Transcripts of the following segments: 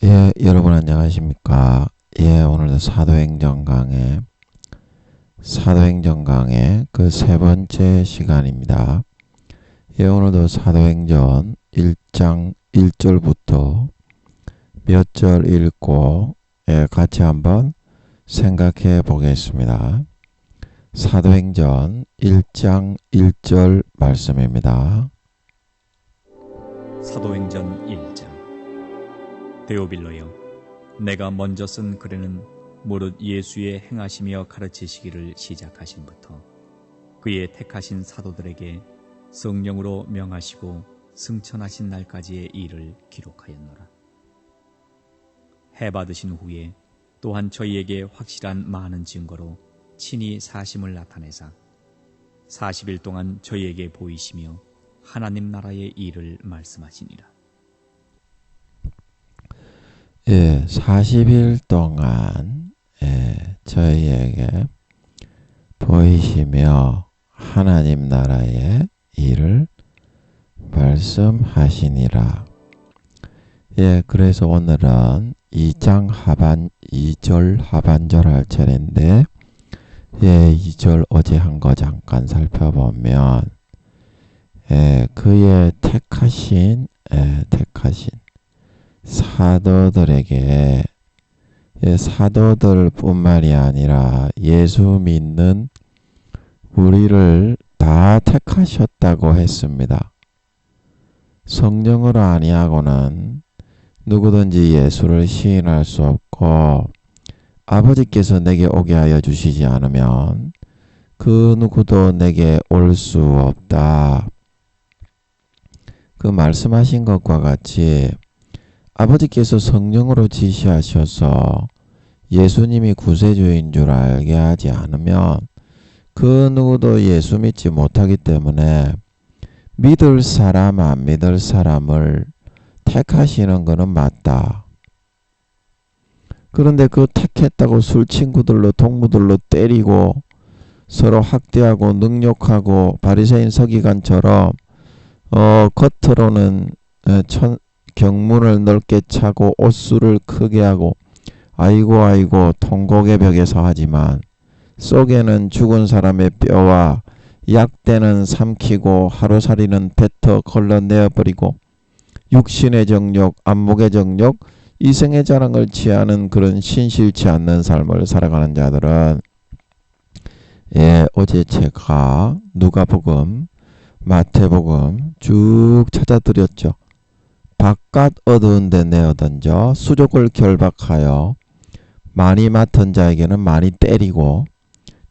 예, 여러분 안녕하십니까? 예, 오늘도 사도행전 강의 그 세 번째 시간입니다. 예, 오늘도 사도행전 1장 1절부터 몇 절 읽고 같이 한번 생각해 보겠습니다. 사도행전 1장 1절 말씀입니다. 사도행전 1장. 데오빌로여, 내가 먼저 쓴 글에는 무릇 예수의 행하시며 가르치시기를 시작하신부터 그의 택하신 사도들에게 성령으로 명하시고 승천하신 날까지의 일을 기록하였노라. 해 받으신 후에 또한 저희에게 확실한 많은 증거로 친히 사심을 나타내사 40일 동안 저희에게 보이시며 하나님 나라의 일을 말씀하시니라. 예, 40일 동안 저희에게 보이시며 하나님 나라의 일을 말씀하시니라. 예, 그래서 오늘은 2절 하반절 할 차례인데, 예, 2절 어제 한 거 잠깐 살펴보면, 그의 택하신 사도들에게, 사도들 뿐만이 아니라 예수 믿는 우리를 다 택하셨다고 했습니다. 성령으로 아니하고는 누구든지 예수를 시인할 수 없고, 아버지께서 내게 오게 하여 주시지 않으면 그 누구도 내게 올 수 없다. 그 말씀하신 것과 같이 아버지께서 성령으로 지시하셔서 예수님이 구세주인 줄 알게 하지 않으면 그 누구도 예수 믿지 못하기 때문에 믿을 사람 안 믿을 사람을 택하시는 것은 맞다. 그런데 그 택했다고 술 친구들로 동무들로 때리고 서로 학대하고 능욕하고 바리새인 서기관처럼 겉으로는 경문을 넓게 차고 옷수를 크게 하고 아이고 통곡의 벽에서 하지만 속에는 죽은 사람의 뼈와 약대는 삼키고 하루살이는 뱉어 걸러내어버리고 육신의 정욕, 안목의 정욕, 이생의 자랑을 취하는 그런 신실치 않는 삶을 살아가는 자들은 어제 제가 누가복음, 마태복음 쭉 찾아드렸죠. 바깥 어두운 데 내어 던져 수족을 결박하여 많이 맡은 자에게는 많이 때리고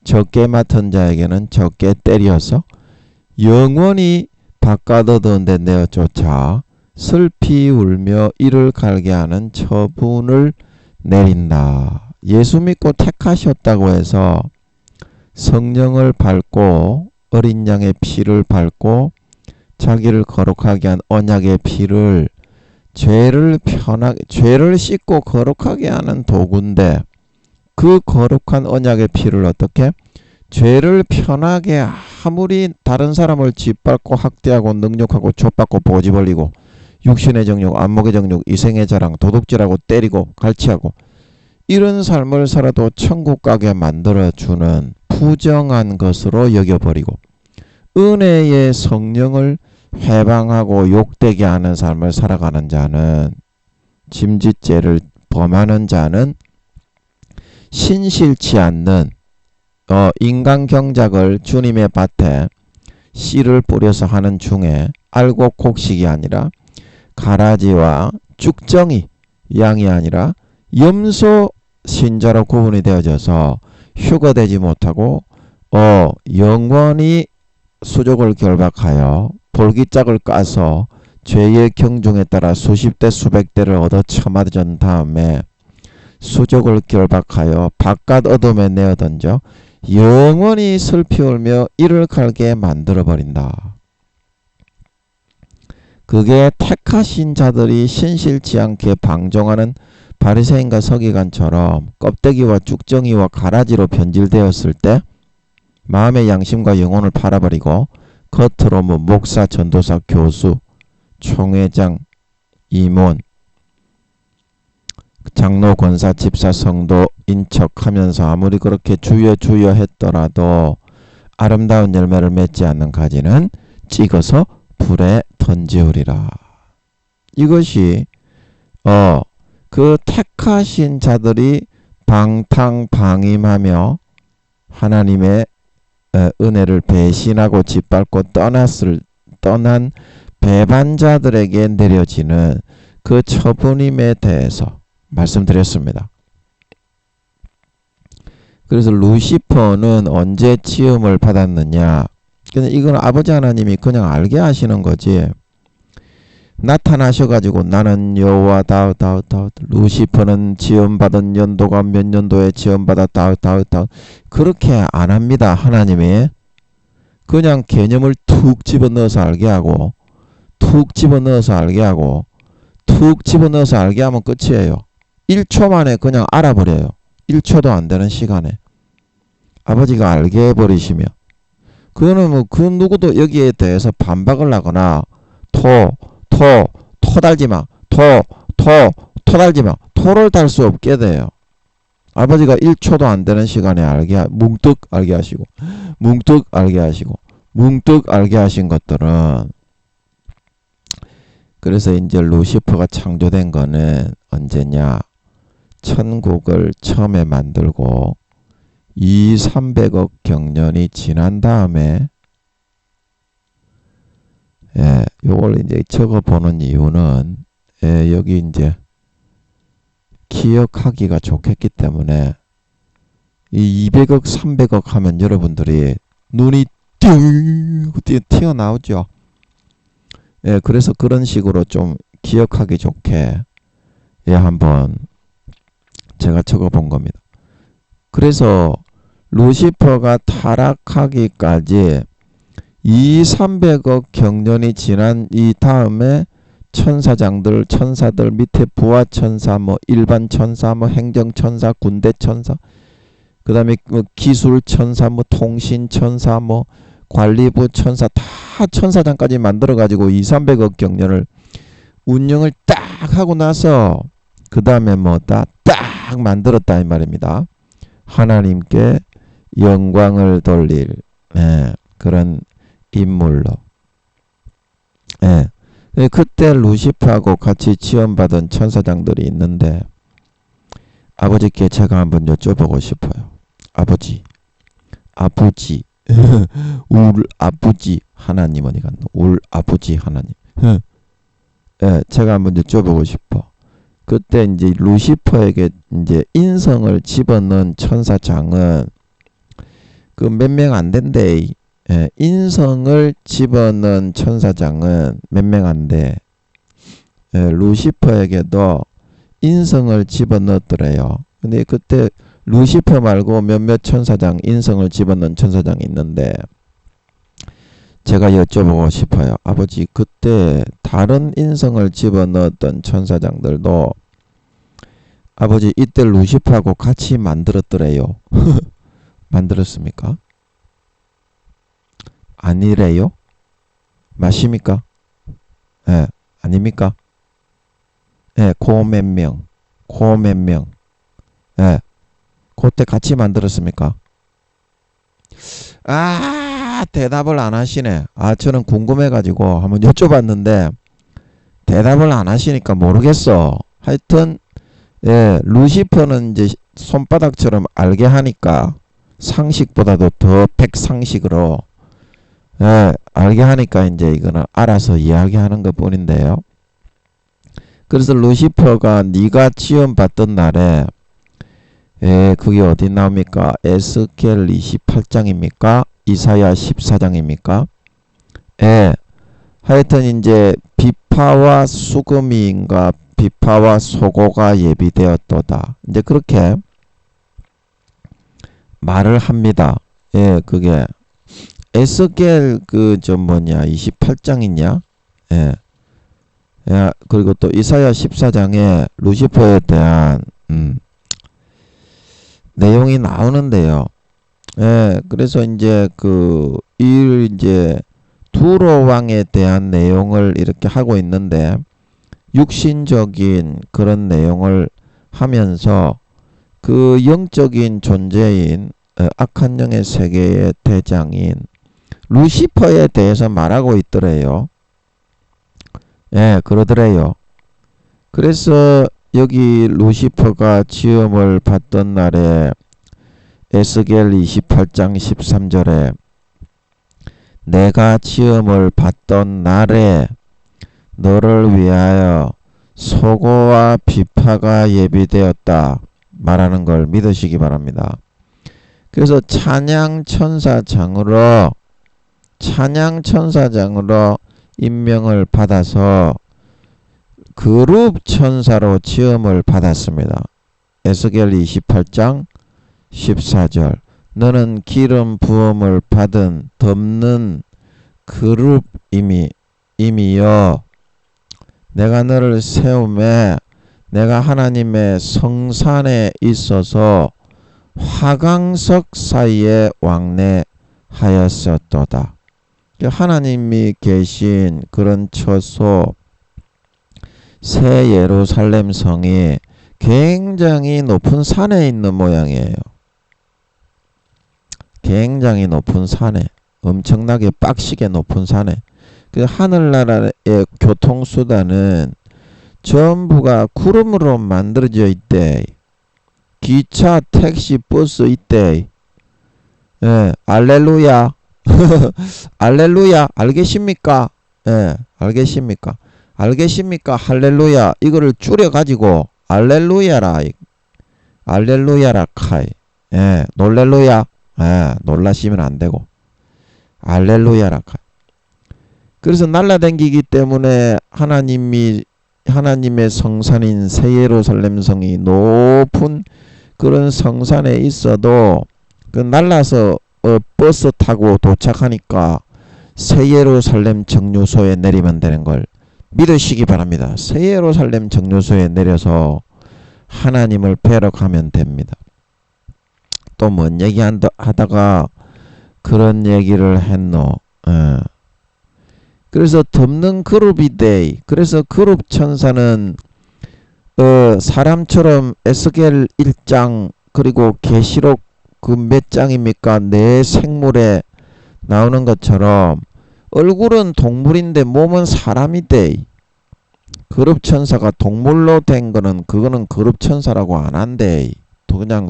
적게 맡은 자에게는 적게 때려서 영원히 바깥 어두운 데 내어 쫓아 슬피 울며 이를 갈게 하는 처분을 내린다. 예수 믿고 택하셨다고 해서 성령을 밟고 어린 양의 피를 밟고 자기를 거룩하게 한 언약의 피를 죄를 씻고 거룩하게 하는 도구인데 그 거룩한 언약의 피를 어떻게 죄를 편하게 아무리 다른 사람을 짓밟고 학대하고 능욕하고 족받고 보지 벌리고 육신의 정욕, 안목의 정욕, 이생의 자랑, 도둑질하고 때리고 갈취하고 이런 삶을 살아도 천국 가게 만들어주는 부정한 것으로 여겨버리고 은혜의 성령을 회방하고 욕되게 하는 삶을 살아가는 자는 짐짓죄를 범하는 자는 신실치 않는 인간 경작을 주님의 밭에 씨를 뿌려서 하는 중에 알곡 곡식이 아니라 가라지와 쭉정이 양이 아니라 염소 신자로 구분이 되어져서 휴거되지 못하고 영원히 수족을 결박하여 볼기짝을 까서 죄의 경중에 따라 수십 대 수백 대를 얻어 처맞은 다음에 수족을 결박하여 바깥 어둠에 내어 던져 영원히 슬피 울며 이를 갈게 만들어버린다. 그게 택하신 자들이 신실치 않게 방종하는 바리새인과 서기관처럼 껍데기와 쭉정이와 가라지로 변질되었을 때 마음의 양심과 영혼을 팔아버리고 겉으로 목사, 전도사, 교수, 총회장, 임원 장로, 권사, 집사, 성도 인척하면서 아무리 그렇게 주여 주여 했더라도 아름다운 열매를 맺지 않는 가지는 찍어서 불에 던지우리라. 이것이 그 택하신 자들이 방탕방임하며 하나님의 은혜를 배신하고 짓밟고 떠난 배반자들에게 내려지는 그 처분임에 대해서 말씀드렸습니다. 그래서 루시퍼는 언제 치움을 받았느냐? 이건 아버지 하나님이 그냥 알게 하시는 거지. 나타나셔가지고 나는 여호와다 루시퍼는 지음받은 연도가 몇 년도에 지음받았다 그렇게 안 합니다. 하나님이 그냥 개념을 툭 집어넣어서 알게 하고 툭 집어넣어서 알게 하고 툭 집어넣어서 알게 하면 끝이에요. 1초 만에 그냥 알아버려요. 1초도 안 되는 시간에 아버지가 알게 해버리시며, 그거는 뭐 그 누구도 여기에 대해서 반박을 하거나 토달지마 토달지마 토를 달 수 없게 돼요. 아버지가 1초도 안 되는 시간에 뭉뜩 알게 하시고 뭉뜩 알게 하시고 뭉뜩 알게 하신 것들은, 그래서 이제 루시퍼가 창조된 거는 언제냐? 천국을 처음에 만들고 200~300억 경년이 지난 다음에, 요걸 이제 적어 보는 이유는, 여기 이제 기억하기가 좋겠기 때문에, 이 200억, 300억 하면 여러분들이 눈이 튀어나오죠. 그래서 그런 식으로 좀 기억하기 좋게 한번 제가 적어 본 겁니다. 그래서 루시퍼가 타락하기까지 200~300억 경년이 지난 이 다음에 천사장들, 천사들 밑에 부하천사, 뭐 일반 천사, 뭐 행정천사, 군대천사, 그 다음에 뭐 기술천사, 뭐 통신천사, 뭐 관리부 천사, 다 천사장까지 만들어가지고 200~300억 경년을 운영을 딱 하고 나서 그 다음에 뭐 딱 만들었다 이 말입니다. 하나님께 영광을 돌릴 그런 인물로. 그때 루시퍼하고 같이 지원받은 천사장들이 있는데, 아버지께 제가 한번 여쭤보고 싶어요. 아버지 울 아버지 하나님 어디 갔노? 울 아버지 하나님. 제가 한번 여쭤보고 싶어. 그때 이제 루시퍼에게 이제 인성을 집어넣은 천사장은 그 몇 명 안 된대. 인성을 집어넣은 천사장은 몇 명 안 돼. 루시퍼에게도 인성을 집어넣었더래요. 근데 그때 루시퍼 말고 몇몇 천사장, 인성을 집어넣은 천사장이 있는데, 제가 여쭤보고 싶어요. 아버지, 그때 다른 인성을 집어넣었던 천사장들도 아버지 이때 루시퍼하고 같이 만들었더래요. 만들었습니까? 아니래요? 맞습니까? 아닙니까? 고 몇 명. 그때 같이 만들었습니까? 대답을 안 하시네. 저는 궁금해가지고 한번 여쭤봤는데 대답을 안 하시니까 모르겠어. 하여튼 루시퍼는 이제 손바닥처럼 알게 하니까, 상식보다도 더 백상식으로 알게 하니까 이제 이거는 알아서 이야기하는 것 뿐인데요. 그래서 루시퍼가 네가 지원받던 날에, 그게 어디 나옵니까? 에스겔 28장입니까? 이사야 14장입니까? 하여튼 이제 비파와 수금이인가 비파와 소고가 예비되었도다. 이제 그렇게 말을 합니다. 그게 에스겔 28장이냐? 그리고 또 이사야 14장에 루시퍼에 대한 내용이 나오는데요. 그래서 이제 이제 두로 왕에 대한 내용을 이렇게 하고 있는데, 육신적인 그런 내용을 하면서 그 영적인 존재인 악한 영의 세계의 대장인 루시퍼에 대해서 말하고 있더래요. 예, 그러더래요. 그래서 여기 루시퍼가 지음을 받던 날에 에스겔 28장 13절에 내가 지음을 받던 날에 너를 위하여 소고와 비파가 예비되었다 말하는 걸 믿으시기 바랍니다. 그래서 찬양천사장으로 임명을 받아서 그룹 천사로 지음을 받았습니다. 에스겔 28장 14절 너는 기름 부음을 받은 덮는 그룹 임이여 내가 너를 세우매 내가 하나님의 성산에 있어서 화강석 사이에 왕래하였었도다. 하나님이 계신 그런 처소 새 예루살렘 성이 굉장히 높은 산에 있는 모양이에요. 굉장히 높은 산에, 엄청나게 빡시게 높은 산에. 그 하늘나라의 교통수단은 전부가 구름으로 만들어져 있대. 기차, 택시, 버스 있대. 예, 알렐루야. 알렐루야. 알겠습니까? 예, 알겠습니까? 알겠습니까? 할렐루야. 이거를 줄여가지고 알렐루야라. 알렐루야라 카이. 예, 놀렐루야. 예, 놀라시면 안 되고. 알렐루야라 카이. 그래서 날라다니기 때문에 하나님의 성산인 새 예루살렘 성이 높은 그런 성산에 있어도 그 날라서 버스 타고 도착하니까 새 예루살렘 정류소에 내리면 되는 걸 믿으시기 바랍니다. 새 예루살렘 정류소에 내려서 하나님을 뵈러 가면 됩니다. 또 뭔 얘기 하다가 그런 얘기를 했노. 그래서 덮는 그룹이 돼. 그래서 그룹 천사는 사람처럼 에스겔 1장 그리고 계시록 그 몇 장입니까? 내 생물에 나오는 것처럼 얼굴은 동물인데 몸은 사람이 돼. 그룹 천사가 동물로 된 거는 그거는 그룹 천사라고 안 한대. 그냥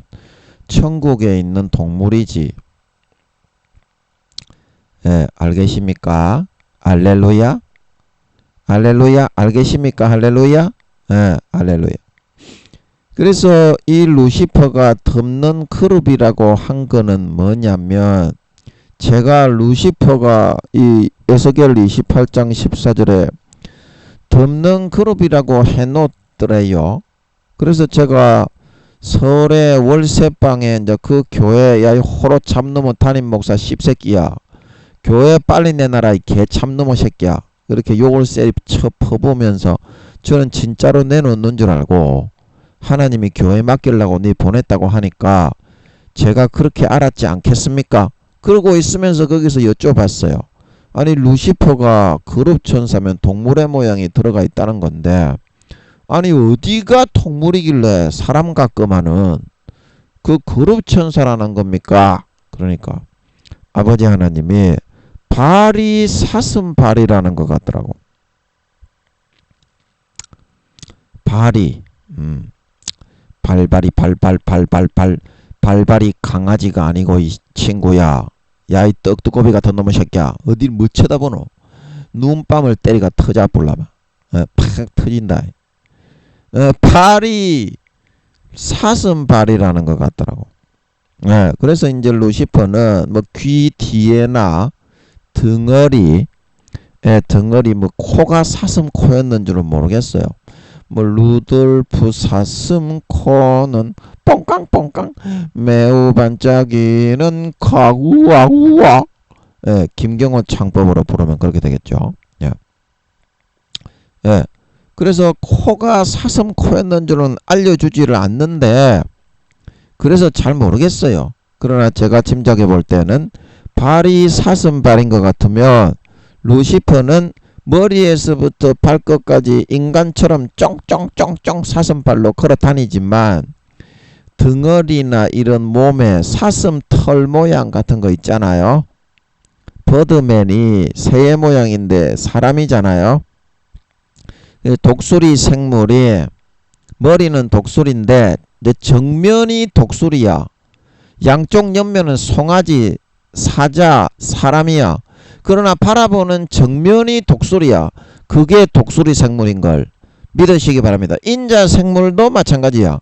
천국에 있는 동물이지. 예, 알겠습니까? 할렐루야? 할렐루야? 알겠습니까? 할렐루야? 예, 할렐루야. 그래서 이 루시퍼가 덮는 그룹이라고 한 거는 뭐냐면 제가 루시퍼가 이 에스겔 28장 14절에 덮는 그룹이라고 해놓더래요. 그래서 제가 설에 월세방에 이제 그 교회 야 호로 참놈의 담임 목사 씹새끼야. 교회 빨리 내놔라 이 개 참놈의 새끼야. 그렇게 욕을 세리 쳐 퍼보면서 저는 진짜로 내놓는 줄 알고 하나님이 교회 맡기려고 네 보냈다고 하니까 제가 그렇게 알았지 않겠습니까? 그러고 있으면서 거기서 여쭤봤어요. 아니 루시퍼가 그룹 천사면 동물의 모양이 들어가 있다는 건데 아니 어디가 동물이길래 사람 같구만은 그 그룹 천사라는 겁니까? 그러니까 아버지 하나님이 발이 사슴발이라는 것 같더라고. 발이 발발이 발발이 강아지가 아니고 이 친구야. 야 이 떡두꺼비 같은 놈의 새끼야. 어딜 뭐 쳐다보노. 눈밤을 때리가 터져 볼라마. 팍 터진다. 발이 사슴발이라는 것 같더라고. 그래서 이제 루시퍼는 뭐 귀 뒤에나 등어리 뭐 코가 사슴 코였는 줄은 모르겠어요. 뭐 루돌프 사슴 코는 뽕깡뽕깡 매우 반짝이는 가구아구아. 김경호 창법으로 부르면 그렇게 되겠죠. 그래서 코가 사슴 코였는 줄은 알려주지를 않는데 그래서 잘 모르겠어요. 그러나 제가 짐작해 볼 때는 발이 사슴발인 것 같으면 루시퍼는 머리에서부터 발끝까지 인간처럼 쫑쫑쫑쫑 사슴발로 걸어 다니지만 등어리나 이런 몸에 사슴 털 모양 같은 거 있잖아요. 버드맨이 새의 모양인데 사람이잖아요. 독수리 생물이 머리는 독수리인데 이제 정면이 독수리야. 양쪽 옆면은 송아지, 사자, 사람이야. 그러나 바라보는 정면이 독수리야. 그게 독수리 생물인걸 믿으시기 바랍니다. 인자 생물도 마찬가지야.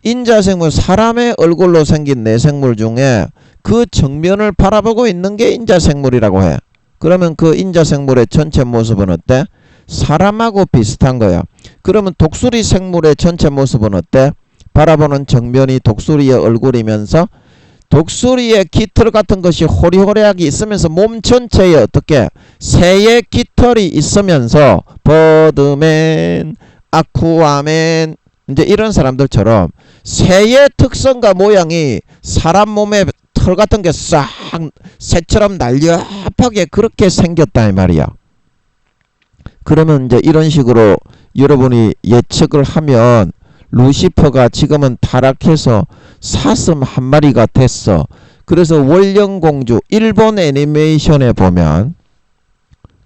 인자 생물, 사람의 얼굴로 생긴 내생물 중에 그 정면을 바라보고 있는 게 인자 생물이라고 해. 그러면 그 인자 생물의 전체 모습은 어때? 사람하고 비슷한 거야. 그러면 독수리 생물의 전체 모습은 어때? 바라보는 정면이 독수리의 얼굴이면서 독수리의 깃털 같은 것이 호리호리하게 있으면서 몸 전체에 어떻게 새의 깃털이 있으면서 버드맨, 아쿠아맨 이제 이런 사람들처럼 새의 특성과 모양이 사람 몸에 털 같은 게 싹 새처럼 날렵하게 그렇게 생겼다 이 말이야. 그러면 이제 이런 식으로 여러분이 예측을 하면 루시퍼가 지금은 타락해서 사슴 한 마리가 됐어. 그래서 월령공주 일본 애니메이션에 보면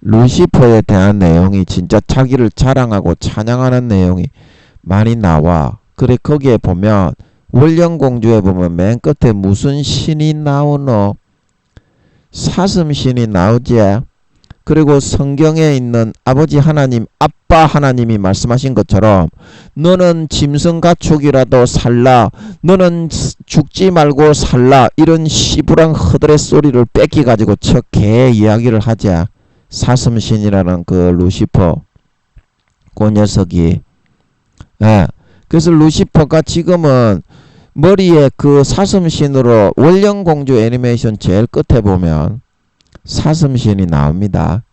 루시퍼에 대한 내용이 진짜 자기를 자랑하고 찬양하는 내용이 많이 나와. 그래 거기에 보면 월령공주에 보면 맨 끝에 무슨 신이 나오노? 사슴신이 나오지. 그리고 성경에 있는 아버지 하나님, 아빠 하나님이 말씀하신 것처럼 너는 짐승 가축이라도 살라, 너는 죽지 말고 살라, 이런 시부랑 허드렛 소리를 뺏기 가지고 저 개 이야기를 하자. 사슴신이라는 그 루시퍼 그 녀석이. 예. 그래서 루시퍼가 지금은 머리에 그 사슴신으로 월령공주 애니메이션 제일 끝에 보면 사슴신이 나옵니다.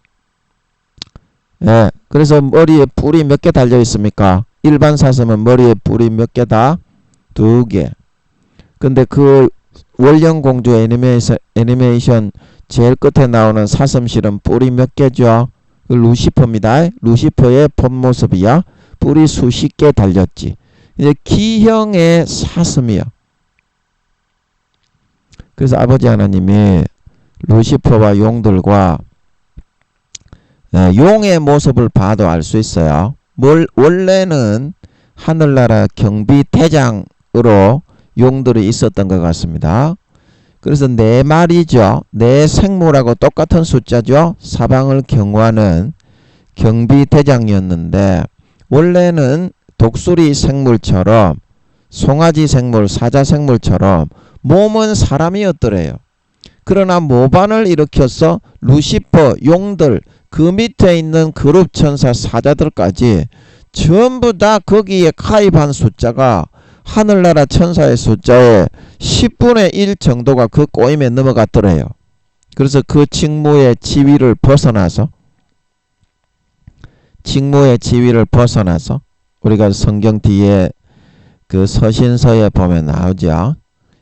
예, 그래서 머리에 뿔이 몇 개 달려 있습니까? 일반 사슴은 머리에 뿔이 몇 개다? 2개. 근데 그 월령공주 애니메이션 제일 끝에 나오는 사슴신은 뿔이 몇 개죠? 그 루시퍼입니다. 루시퍼의 본 모습이야. 뿔이 수십 개 달렸지. 이제 기형의 사슴이야. 그래서 아버지 하나님이 루시퍼와 용들과 용의 모습을 봐도 알 수 있어요. 원래는 하늘나라 경비대장으로 용들이 있었던 것 같습니다. 그래서 4마리죠. 4생물하고 똑같은 숫자죠. 사방을 경호하는 경비대장이었는데 원래는 독수리 생물처럼 송아지 생물, 사자 생물처럼 몸은 사람이었더래요. 그러나 모반을 일으켜서 루시퍼, 용들, 그 밑에 있는 그룹 천사 사자들까지 전부 다 거기에 가입한 숫자가 하늘나라 천사의 숫자의 10분의 1 정도가 그 꼬임에 넘어갔더래요. 그래서 그 직무의 지위를 벗어나서 우리가 성경 뒤에 그 서신서에 보면 나오죠.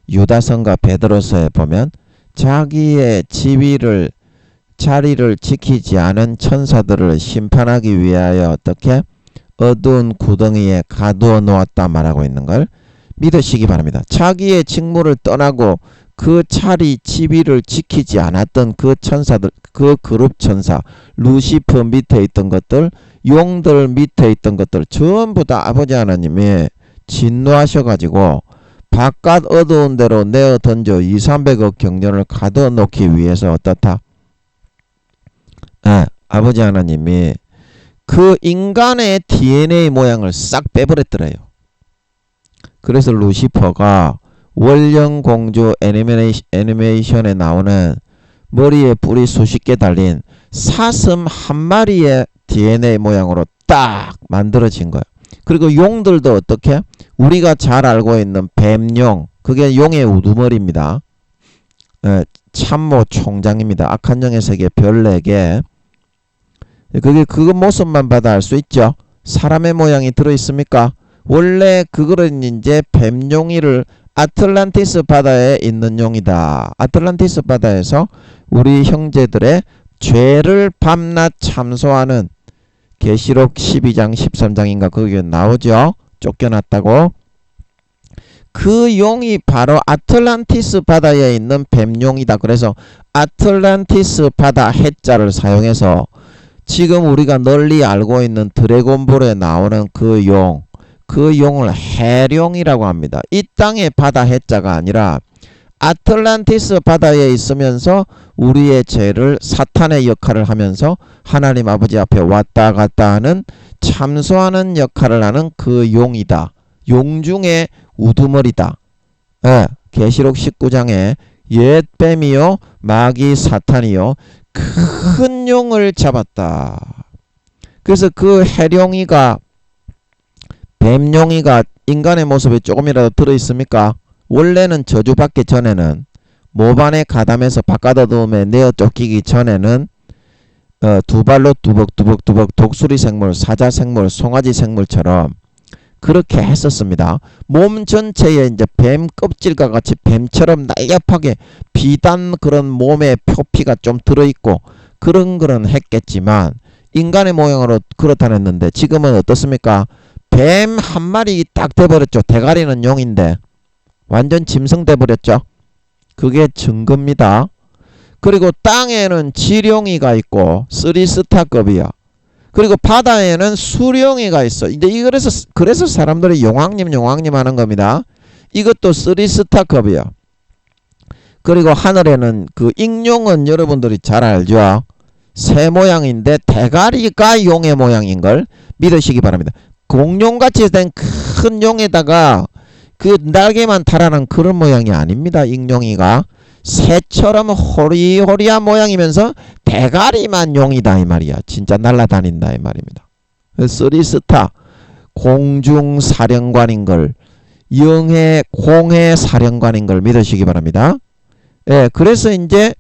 유다서가 베드로서에 보면 자기의 자리를 지키지 않은 천사들을 심판하기 위하여 어떻게 어두운 구덩이에 가두어 놓았다 말하고 있는 걸 믿으시기 바랍니다. 자기의 직무를 떠나고 그 지위를 지키지 않았던 그 천사들, 그 그룹 천사, 루시퍼 밑에 있던 것들, 용들 밑에 있던 것들 전부 다 아버지 하나님이 진노하셔가지고 바깥 어두운 데로 내어 던져 200~300억 경전을 가둬 놓기 위해서 어떻다? 아버지 하나님이 그 인간의 DNA 모양을 싹 빼버렸더래요. 그래서 루시퍼가 월령공주 애니메이션에 나오는 머리에 뿔이 수십 개 달린 사슴 한 마리의 DNA 모양으로 딱 만들어진 거예요. 그리고 용들도 어떻게? 우리가 잘 알고 있는 뱀용, 그게 용의 우두머리입니다. 참모 총장입니다. 악한 영의 세계 별 4개. 그게 그 모습만 봐도 알 수 있죠. 사람의 모양이 들어있습니까? 원래 그거는 이제 뱀용이를 아틀란티스 바다에 있는 용이다. 아틀란티스 바다에서 우리 형제들의 죄를 밤낮 참소하는 계시록 12장 13장인가 거기에 나오죠. 쫓겨났다고. 그 용이 바로 아틀란티스 바다에 있는 뱀용이다. 그래서 아틀란티스 바다 해자를 사용해서 지금 우리가 널리 알고 있는 드래곤볼에 나오는 그 용을 해룡이라고 합니다. 이 땅의 바다 해자가 아니라 아틀란티스 바다에 있으면서 우리의 죄를 사탄의 역할을 하면서 하나님 아버지 앞에 왔다 갔다 하는 참소하는 역할을 하는 그 용이다. 용 중에 우두머리다. 예, 계시록 19장에 옛 뱀이요 마귀 사탄이요 큰 용을 잡았다. 그래서 그 해룡이가 뱀용이가 인간의 모습에 조금이라도 들어있습니까? 원래는 저주받기 전에는 모반에 가담해서 바깥어둠에 내어 쫓기기 전에는 두 발로 두벅두벅 독수리 생물, 사자 생물, 송아지 생물처럼 그렇게 했었습니다. 몸 전체에 이제 뱀 껍질과 같이 뱀처럼 날렵하게 비단 그런 몸에 표피가 좀 들어있고 그런 했겠지만 인간의 모양으로 그렇다 했는데 지금은 어떻습니까? 뱀 한 마리 딱 돼버렸죠. 대가리는 용인데 완전 짐승 돼버렸죠. 그게 증거입니다. 그리고 땅에는 지룡이가 있고 3스타급이야. 그리고 바다에는 수룡이가 있어. 이제 그래서 사람들이 용왕님 하는 겁니다. 이것도 3스타급이야. 그리고 하늘에는 그 익룡은 여러분들이 잘 알죠. 새 모양인데 대가리가 용의 모양인 걸 믿으시기 바랍니다. 공룡같이 된 큰 용에다가 그 날개만 달아난 그런 모양이 아닙니다. 익룡이가 새처럼 호리호리한 모양이면서 대가리만 용이다 이 말이야. 진짜 날아다닌다 이 말입니다. 3스타 공중사령관인 걸 공해 사령관인 걸 믿으시기 바랍니다. 예, 그래서 이제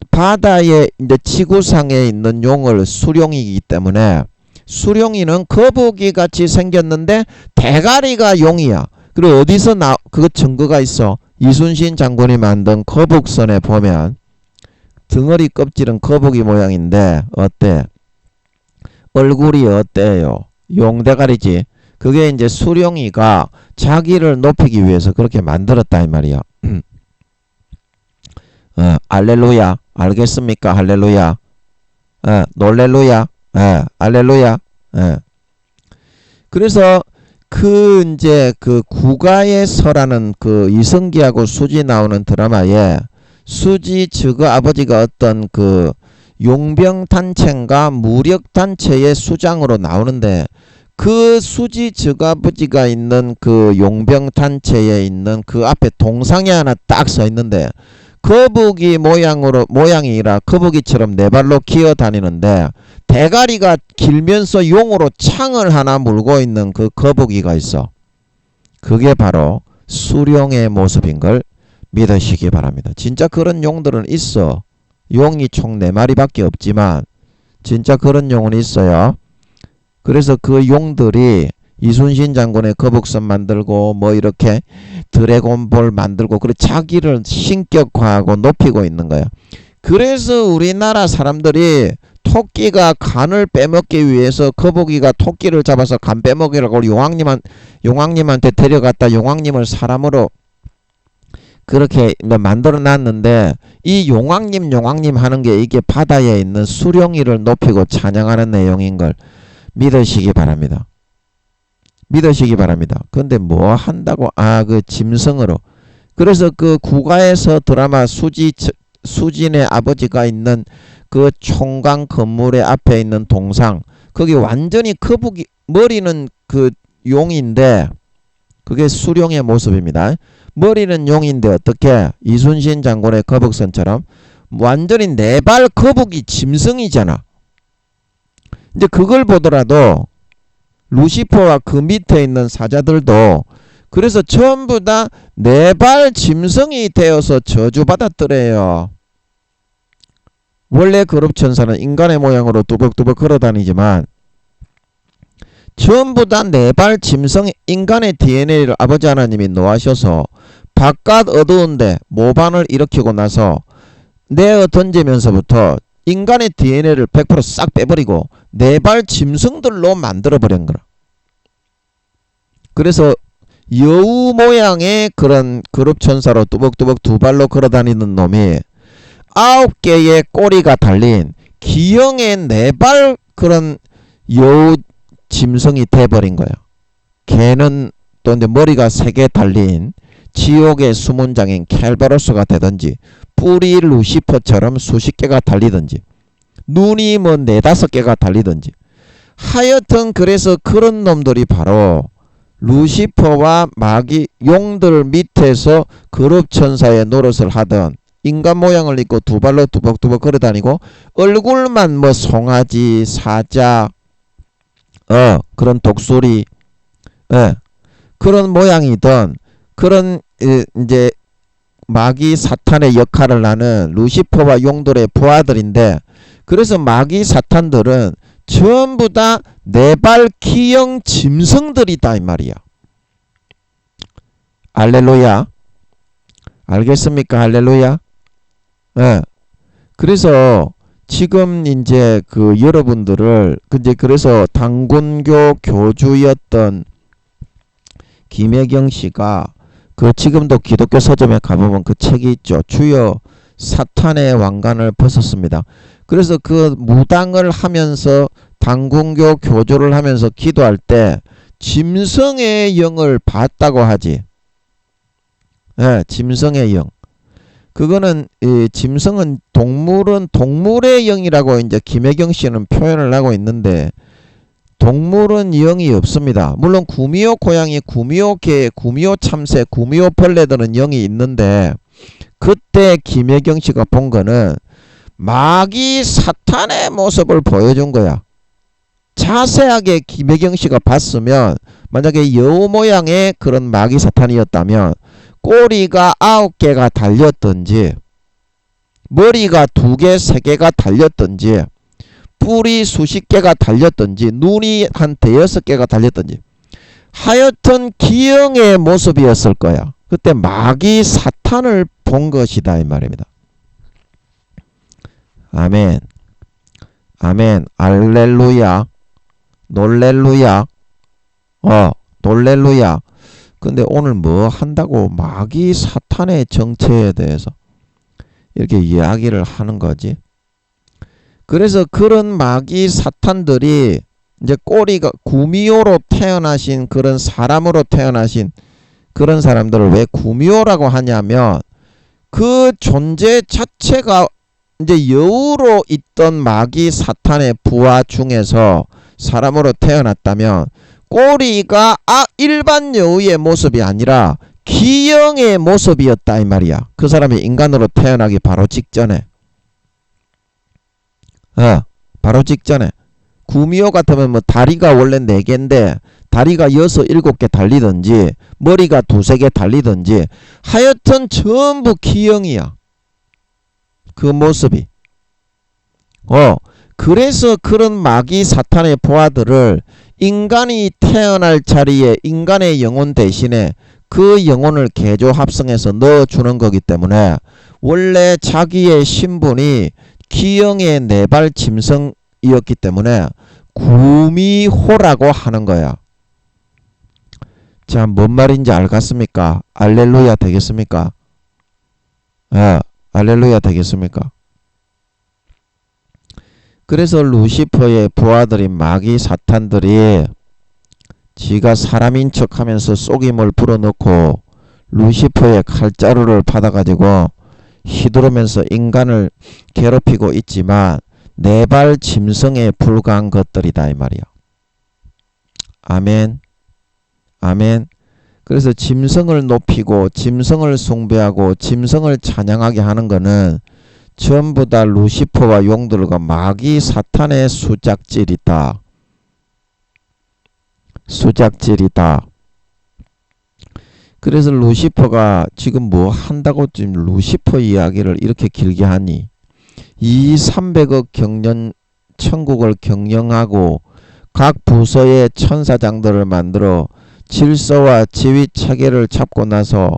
바다에 이제 지구상에 있는 용을 수룡이기 때문에 수룡이는 거북이 같이 생겼는데 대가리가 용이야. 그리고 어디서 그 증거가 있어? 이순신 장군이 만든 거북선에 보면 덩어리 껍질은 거북이 모양인데 어때? 얼굴이 어때요? 용대가리지. 그게 이제 수룡이가 자기를 높이기 위해서 그렇게 만들었다 이 말이야. 알렐루야. 알겠습니까? 할렐루야. 놀렐루야. 알렐루야. 그래서 이제 그 국가에서라는 그 이성기하고 수지 나오는 드라마에 수지 저그 아버지가 어떤 그 용병단체인가 무력단체의 수장으로 나오는데 그 수지 저그 아버지가 있는 그 용병단체에 있는 그 앞에 동상이 하나 딱 서 있는데 거북이 모양이라 거북이처럼 네 발로 기어 다니는데 대가리가 길면서 용으로 창을 하나 물고 있는 그 거북이가 있어. 그게 바로 수룡의 모습인 걸 믿으시기 바랍니다. 진짜 그런 용들은 있어. 용이 총 4마리밖에 없지만 진짜 그런 용은 있어요. 그래서 그 용들이 이순신 장군의 거북선 만들고 뭐 이렇게 드래곤볼 만들고 그래 자기를 신격화하고 높이고 있는 거야. 그래서 우리나라 사람들이 토끼가 간을 빼먹기 위해서 거북이가 토끼를 잡아서 간 빼먹이라고 용왕님한테 데려갔다 용왕님을 사람으로 그렇게 만들어 놨는데 이 용왕님 하는 게 이게 바다에 있는 수룡이를 높이고 찬양하는 내용인 걸 믿으시기 바랍니다. 믿으시기 바랍니다. 근데 뭐 한다고? 그 짐승으로. 그래서 그 국가에서 드라마 수진의 아버지가 있는 그 총각 건물의 앞에 있는 동상 거기 완전히 거북이 머리는 그 용인데 그게 수룡의 모습입니다. 머리는 용인데 어떻게 이순신 장군의 거북선처럼 완전히 4발 거북이 짐승이잖아. 이제 그걸 보더라도 루시퍼와 그 밑에 있는 사자들도 그래서 전부 다 4발 짐승이 되어서 저주받았더래요. 원래 거룩천사는 인간의 모양으로 두벅두벅 걸어다니지만 전부 다 4발 짐승 인간의 DNA를 아버지 하나님이 놓으셔서 바깥 어두운데 모반을 일으키고 나서 내어 던지면서부터 인간의 DNA를 100%싹 빼버리고 네발 짐승들로 만들어버린 거라. 그래서 여우 모양의 그런 그룹천사로 뚜벅뚜벅 두 발로 걸어다니는 놈이 9개의 꼬리가 달린 기형의 4발 그런 여우 짐승이 돼버린 거야. 걔는 또 이제 머리가 3개 달린 지옥의 수문장인 켈베로스가 되든지, 뿔이 루시퍼처럼 수십 개가 달리든지, 눈이 뭐 4-5개가 달리든지, 하여튼 그래서 그런 놈들이 바로 루시퍼와 마귀 용들 밑에서 그룹천사의 노릇을 하던, 인간 모양을 입고 두 발로 두벅두벅 걸어다니고 얼굴만 뭐 송아지, 사자, 그런 독수리, 그런 모양이던 그런 이제 마귀 사탄의 역할을 하는 루시퍼와 용들의 부하들인데, 그래서 마귀 사탄들은 전부 다 4발 기형 짐승들이다 이 말이야. 할렐루야. 알겠습니까? 할렐루야. 그래서 지금 이제 그 여러분들을 그래서 당군교 교주였던 김혜경 씨가 그 지금도 기독교 서점에 가보면 그 책이 있죠. 주여 사탄의 왕관을 벗었습니다. 그래서 그 무당을 하면서 당군교 교조를 하면서 기도할 때 짐승의 영을 봤다고 하지. 짐승의 영. 그거는 짐승은 동물의 영이라고 이제 김혜경 씨는 표현을 하고 있는데, 동물은 영이 없습니다. 물론 구미호 고양이, 구미호 개, 구미호 참새, 구미호 벌레들은 영이 있는데, 그때 김혜경 씨가 본 거는 마귀 사탄의 모습을 보여준 거야. 자세하게 김혜경 씨가 봤으면, 만약에 여우 모양의 그런 마귀 사탄이었다면 꼬리가 9개가 달렸든지, 머리가 2개, 3개가 달렸든지, 뿔이 수십 개가 달렸든지, 눈이 한 5-6개가 달렸든지, 하여튼 기형의 모습이었을 거야. 그때 마귀 사탄을 본 것이다 이 말입니다. 아멘. 아멘. 알렐루야. 놀렐루야. 놀렐루야. 근데 오늘 뭐 한다고 마귀 사탄의 정체에 대해서 이렇게 이야기를 하는 거지. 그래서 그런 마귀 사탄들이 이제 꼬리가 구미호로 태어나신 그런 사람으로 태어나신 그런 사람들을 왜 구미호라고 하냐면, 그 존재 자체가 이제 여우로 있던 마귀 사탄의 부하 중에서 사람으로 태어났다면 꼬리가 일반 여우의 모습이 아니라 기형의 모습이었다 이 말이야. 그 사람이 인간으로 태어나기 바로 직전에. 바로 직전에. 구미호 같으면 뭐 다리가 원래 4개인데 다리가 6-7개 달리든지, 머리가 2-3개 달리든지, 하여튼 전부 기형이야. 그 모습이. 그래서 그런 마귀 사탄의 부하들을 인간이 태어날 자리에 인간의 영혼 대신에 그 영혼을 개조 합성해서 넣어주는 거기 때문에, 원래 자기의 신분이 기형의 4발 짐승이었기 때문에 구미호라고 하는 거야. 자, 뭔 말인지 알겠습니까? 알렐루야 되겠습니까? 알렐루야 되겠습니까? 그래서 루시퍼의 부하들인 마귀 사탄들이 지가 사람인 척하면서 속임을 불어넣고 루시퍼의 칼자루를 받아가지고 휘두르면서 인간을 괴롭히고 있지만 4발 짐승에 불과한 것들이다 이 말이야. 아멘. 아멘. 그래서 짐승을 높이고 짐승을 숭배하고 짐승을 찬양하게 하는 거는 전부 다 루시퍼와 용들과 마귀 사탄의 수작질이다. 수작질이다. 그래서 루시퍼가 지금 뭐 한다고 지금 루시퍼 이야기를 이렇게 길게 하니, 300억 경년 천국을 경영하고 각 부서의 천사장들을 만들어 질서와 지휘 체계를 잡고 나서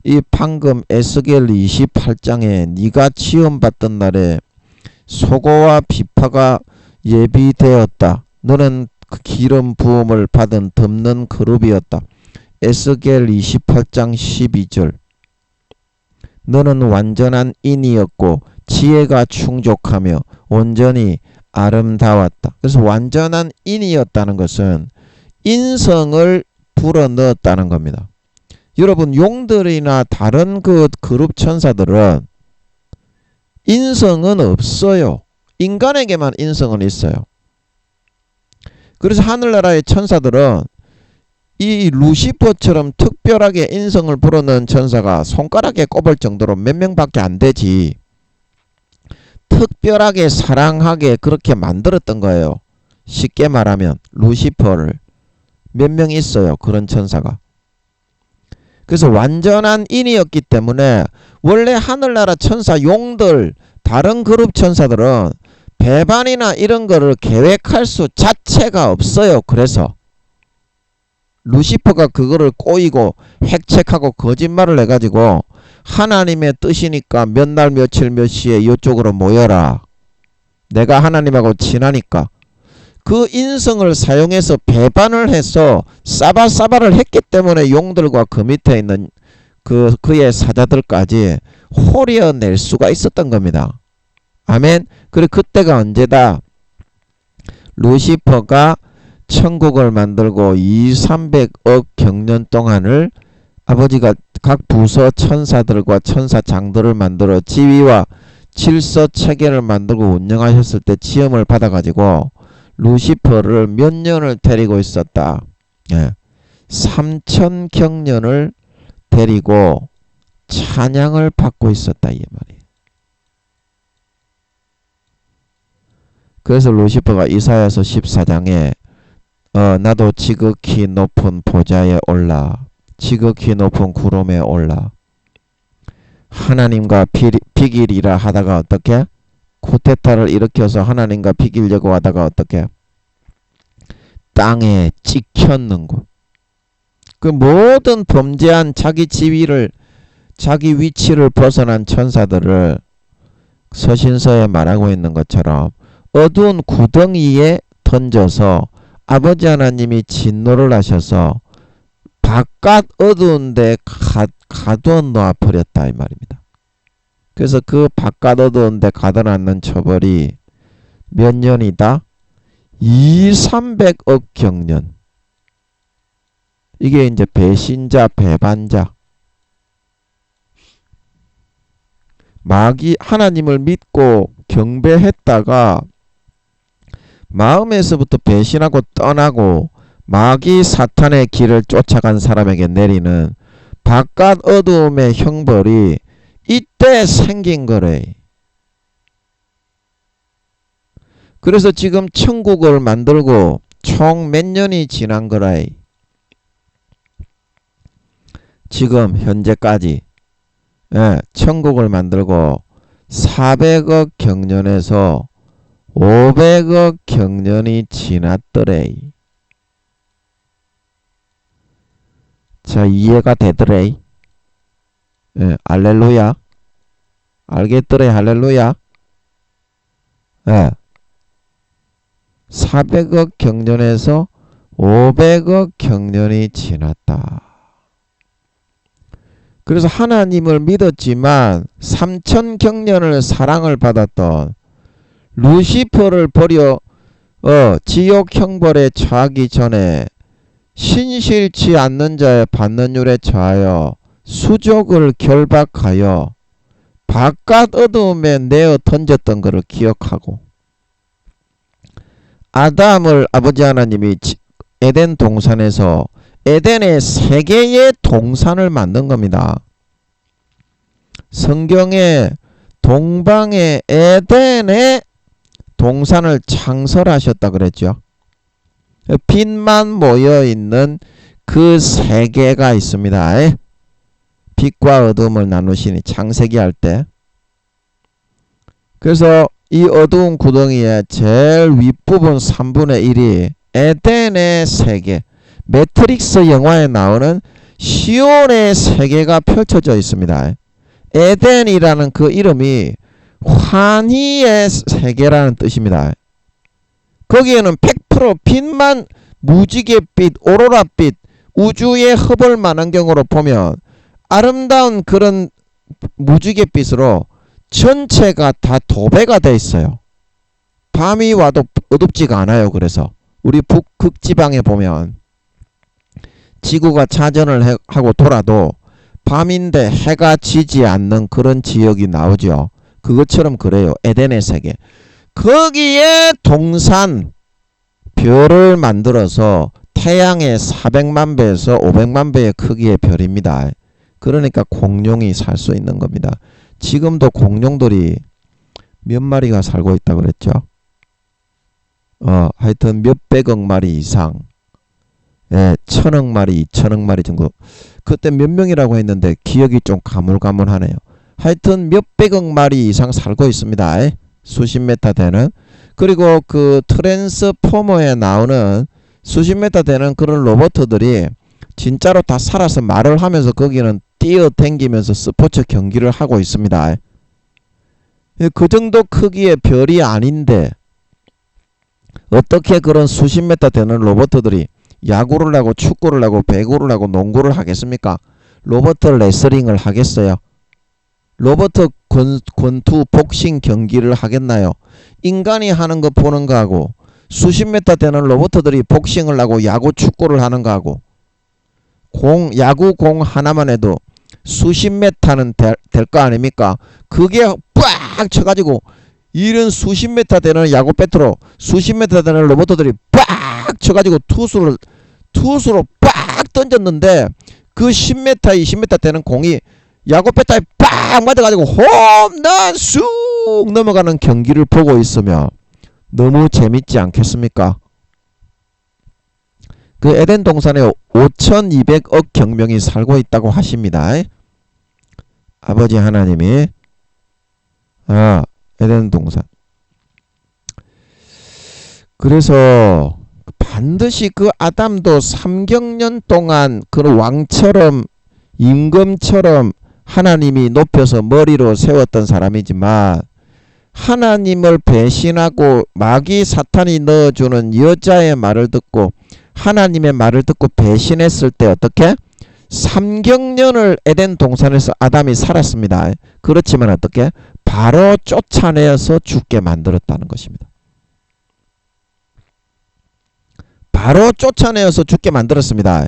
이 방금 에스겔 28장에 네가 지원받던 날에 소고와 비파가 예비되었다. 너는 그 기름 부음을 받은 덮는 그룹이었다. 에스겔 28장 12절. 너는 완전한 인이었고 지혜가 충족하며 온전히 아름다웠다. 그래서 완전한 인이었다는 것은 인성을 불어넣었다는 겁니다. 여러분, 용들이나 다른 그 그룹 천사들은 인성은 없어요. 인간에게만 인성은 있어요. 그래서 하늘나라의 천사들은 이 루시퍼처럼 특별하게 인성을 불어넣은 천사가 손가락에 꼽을 정도로 몇 명밖에 안 되지. 특별하게 사랑하게 그렇게 만들었던 거예요. 쉽게 말하면 루시퍼를 몇 명 있어요. 그런 천사가. 그래서 완전한 인이었기 때문에 원래 하늘나라 천사 용들 다른 그룹 천사들은 배반이나 이런 거를 계획할 수 자체가 없어요. 그래서 루시퍼가 그거를 꼬이고 획책하고 거짓말을 해가지고 하나님의 뜻이니까 몇 날 며칠 몇 시에 이쪽으로 모여라. 내가 하나님하고 친하니까 그 인성을 사용해서 배반을 해서 싸바싸바를 했기 때문에 용들과 그 밑에 있는 그의 사자들까지 호려낼 수가 있었던 겁니다. 아멘. 그리고 그때가 언제다? 루시퍼가 천국을 만들고 200~300억 경년 동안을 아버지가 각 부서 천사들과 천사장들을 만들어 지위와 질서 체계를 만들고 운영하셨을 때 지음을 받아가지고 루시퍼를 몇 년을 데리고 있었다. 3000경년을 데리고 찬양을 받고 있었다. 이 말이에요. 그래서 루시퍼가 이사야서 14장에 나도 지극히 높은 보좌에 올라 지극히 높은 구름에 올라 하나님과 비길이라 하다가 어떻게? 쿠데타를 일으켜서 하나님과 비기려고 하다가 어떻게? 땅에 찍혔는고. 그 모든 범죄한 자기 지위를 자기 위치를 벗어난 천사들을 서신서에 말하고 있는 것처럼 어두운 구덩이에 던져서 아버지 하나님이 진노를 하셔서 바깥 어두운 데 가둬 놓아 버렸다 이 말입니다. 그래서 그 바깥 어두운 데 가둬놨는 처벌이 몇 년이다? 200~300억 경년. 이게 이제 배신자, 배반자. 마귀 하나님을 믿고 경배했다가 마음에서부터 배신하고 떠나고 마귀 사탄의 길을 쫓아간 사람에게 내리는 바깥 어두움의 형벌이 이때 생긴 거래. 그래서 지금 천국을 만들고 총 몇 년이 지난 거라. 지금 현재까지 천국을 만들고 400억 경년에서 500억 경년이 지났더래. 자, 이해가 되더래. 할렐루야. 알겠더래. 할렐루야. 400억 경년에서 500억 경년이 지났다. 그래서 하나님을 믿었지만 3000경년을 사랑을 받았던 루시퍼를 버려 지옥 형벌에 처하기 전에 신실치 않는 자의 받는 율에 처하여 수족을 결박하여 바깥 어두움에 내어 던졌던 것을 기억하고 아담을 아버지 하나님이 에덴 동산에서 에덴의 세 개의 동산을 만든 겁니다. 성경에 동방의 에덴의 동산을 창설하셨다 그랬죠. 빛만 모여있는 그 세 개가 있습니다. 빛과 어둠을 나누시니 창세기 할 때. 그래서 이 어두운 구덩이의 제일 윗부분 3분의 1이 에덴의 세계, 매트릭스 영화에 나오는 시온의 세계가 펼쳐져 있습니다. 에덴이라는 그 이름이 환희의 세계라는 뜻입니다. 거기에는 100% 빛만 무지갯빛, 오로라빛, 우주의 흡을 만환경으로 보면 아름다운 그런 무지갯빛으로 전체가 다 도배가 돼 있어요. 밤이 와도 어둡지가 않아요. 그래서 우리 북극지방에 보면 지구가 자전을 하고 돌아도 밤인데 해가 지지 않는 그런 지역이 나오죠. 그것처럼 그래요. 에덴의 세계. 거기에 동산 별을 만들어서 태양의 400만 배에서 500만 배의 크기의 별입니다. 그러니까 공룡이 살 수 있는 겁니다. 지금도 공룡들이 몇 마리가 살고 있다고 그랬죠? 하여튼 몇백억 마리 이상, 1000억 마리, 2000억 마리 정도. 그때 몇 명이라고 했는데 기억이 좀 가물가물하네요. 하여튼 몇백억 마리 이상 살고 있습니다. 수십 메타 되는. 그리고 그 트랜스포머에 나오는 수십 메타 되는 그런 로봇들이 진짜로 다 살아서 말을 하면서 거기는 뛰어댕기면서 스포츠 경기를 하고 있습니다. 그 정도 크기의 별이 아닌데 어떻게 그런 수십 메타 되는 로봇들이 야구를 하고 축구를 하고 배구를 하고 농구를 하겠습니까? 로봇 레슬링을 하겠어요? 로봇 권투 복싱 경기를 하겠나요? 인간이 하는 거 보는 거하고 수십 메타 되는 로봇들이 복싱을 하고 야구 축구를 하는 거하고 야구 공 하나만 해도 수십 메타는 될 거 아닙니까? 그게 빡 쳐가지고 이런 수십 메타 되는 야구 배트로 수십 메타 되는 로봇들이 빡 쳐가지고 투수로 빡 던졌는데 그 10m, 20m 되는 공이 야구 배트에 빡 맞아가지고 홈런 쑥 넘어가는 경기를 보고 있으며 너무 재밌지 않겠습니까? 그 에덴 동산에 5200억 경명이 살고 있다고 하십니다. 아버지 하나님이 에덴 동산. 그래서 반드시 그 아담도 삼경년 동안 그 왕처럼 임금처럼 하나님이 높여서 머리로 세웠던 사람이지만 하나님을 배신하고 마귀 사탄이 넣어주는 여자의 말을 듣고 하나님의 말을 듣고 배신했을 때 어떻게? 삼경년을 에덴 동산에서 아담이 살았습니다. 그렇지만 어떻게? 바로 쫓아내어서 죽게 만들었다는 것입니다. 바로 쫓아내어서 죽게 만들었습니다.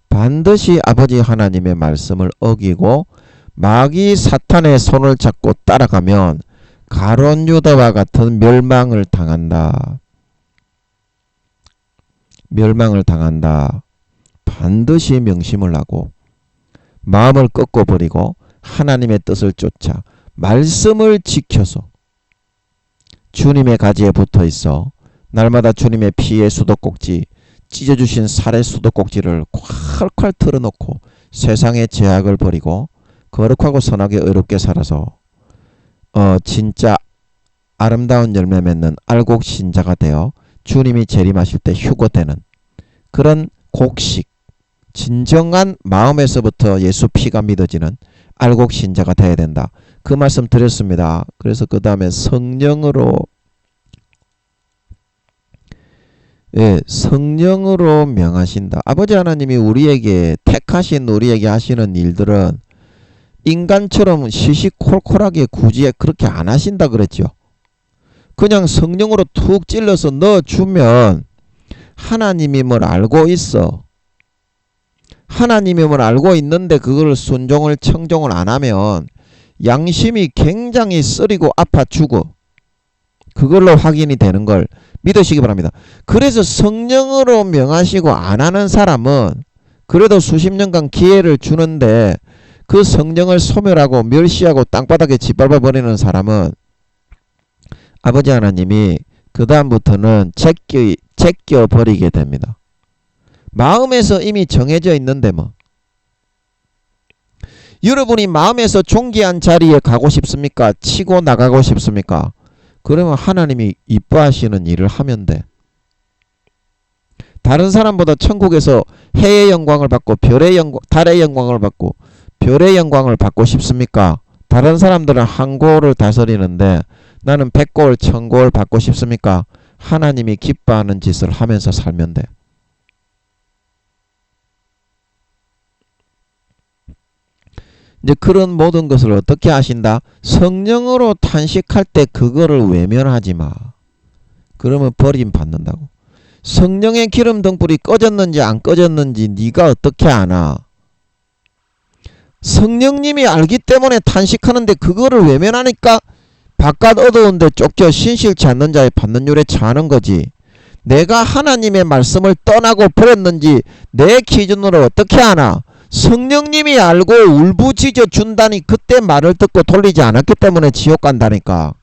반드시 아버지 하나님의 말씀을 어기고 마귀 사탄의 손을 잡고 따라가면 가룟 유다와 같은 멸망을 당한다. 멸망을 당한다. 반드시 명심을 하고 마음을 꺾어버리고 하나님의 뜻을 쫓아 말씀을 지켜서 주님의 가지에 붙어있어 날마다 주님의 피의 수도꼭지 찢어주신 살의 수도꼭지를 콸콸 틀어놓고 세상의 제약을 버리고 거룩하고 선하게 의롭게 살아서 진짜 아름다운 열매 맺는 알곡 신자가 되어 주님이 재림하실 때 휴거되는 그런 곡식 진정한 마음에서부터 예수 피가 믿어지는 알곡 신자가 되어야 된다. 그 말씀 드렸습니다. 그래서 그 다음에 성령으로 성령으로 명하신다. 아버지 하나님이 우리에게 택하신 우리에게 하시는 일들은 인간처럼 시시콜콜하게 굳이 그렇게 안 하신다 그랬죠. 그냥 성령으로 툭 찔러서 넣어주면 하나님임을 알고 있어. 하나님임을 알고 있는데 그걸 순종을 청종을 안 하면 양심이 굉장히 쓰리고 아파 죽어. 그걸로 확인이 되는 걸 믿으시기 바랍니다. 그래서 성령으로 명하시고 안 하는 사람은 그래도 수십 년간 기회를 주는데 그 성령을 소멸하고 멸시하고 땅바닥에 짓밟아 버리는 사람은 아버지 하나님이 그 다음부터는 제껴 버리게 됩니다. 마음에서 이미 정해져 있는데 뭐 여러분이 마음에서 존귀한 자리에 가고 싶습니까? 치고 나가고 싶습니까? 그러면 하나님이 이뻐하시는 일을 하면 돼. 다른 사람보다 천국에서 해의 영광을 받고 별의 영광, 달의 영광을 받고 별의 영광을 받고 싶습니까? 다른 사람들은 한 고을 다스리는데 나는 100고을 1000고을 받고 싶습니까? 하나님이 기뻐하는 짓을 하면서 살면 돼. 이제 그런 모든 것을 어떻게 하신다? 성령으로 탄식할 때 그거를 외면하지 마. 그러면 버림받는다고. 성령의 기름 등불이 꺼졌는지 안 꺼졌는지 네가 어떻게 아나? 성령님이 알기 때문에 탄식하는데 그거를 외면하니까 바깥 어두운데 쫓겨 신실치 않는 자의 받는 율에 처하는 거지. 내가 하나님의 말씀을 떠나고 버렸는지 내 기준으로 어떻게 아나? 성령님이 알고 울부짖어 준다니 그때 말을 듣고 돌리지 않았기 때문에 지옥 간다니까.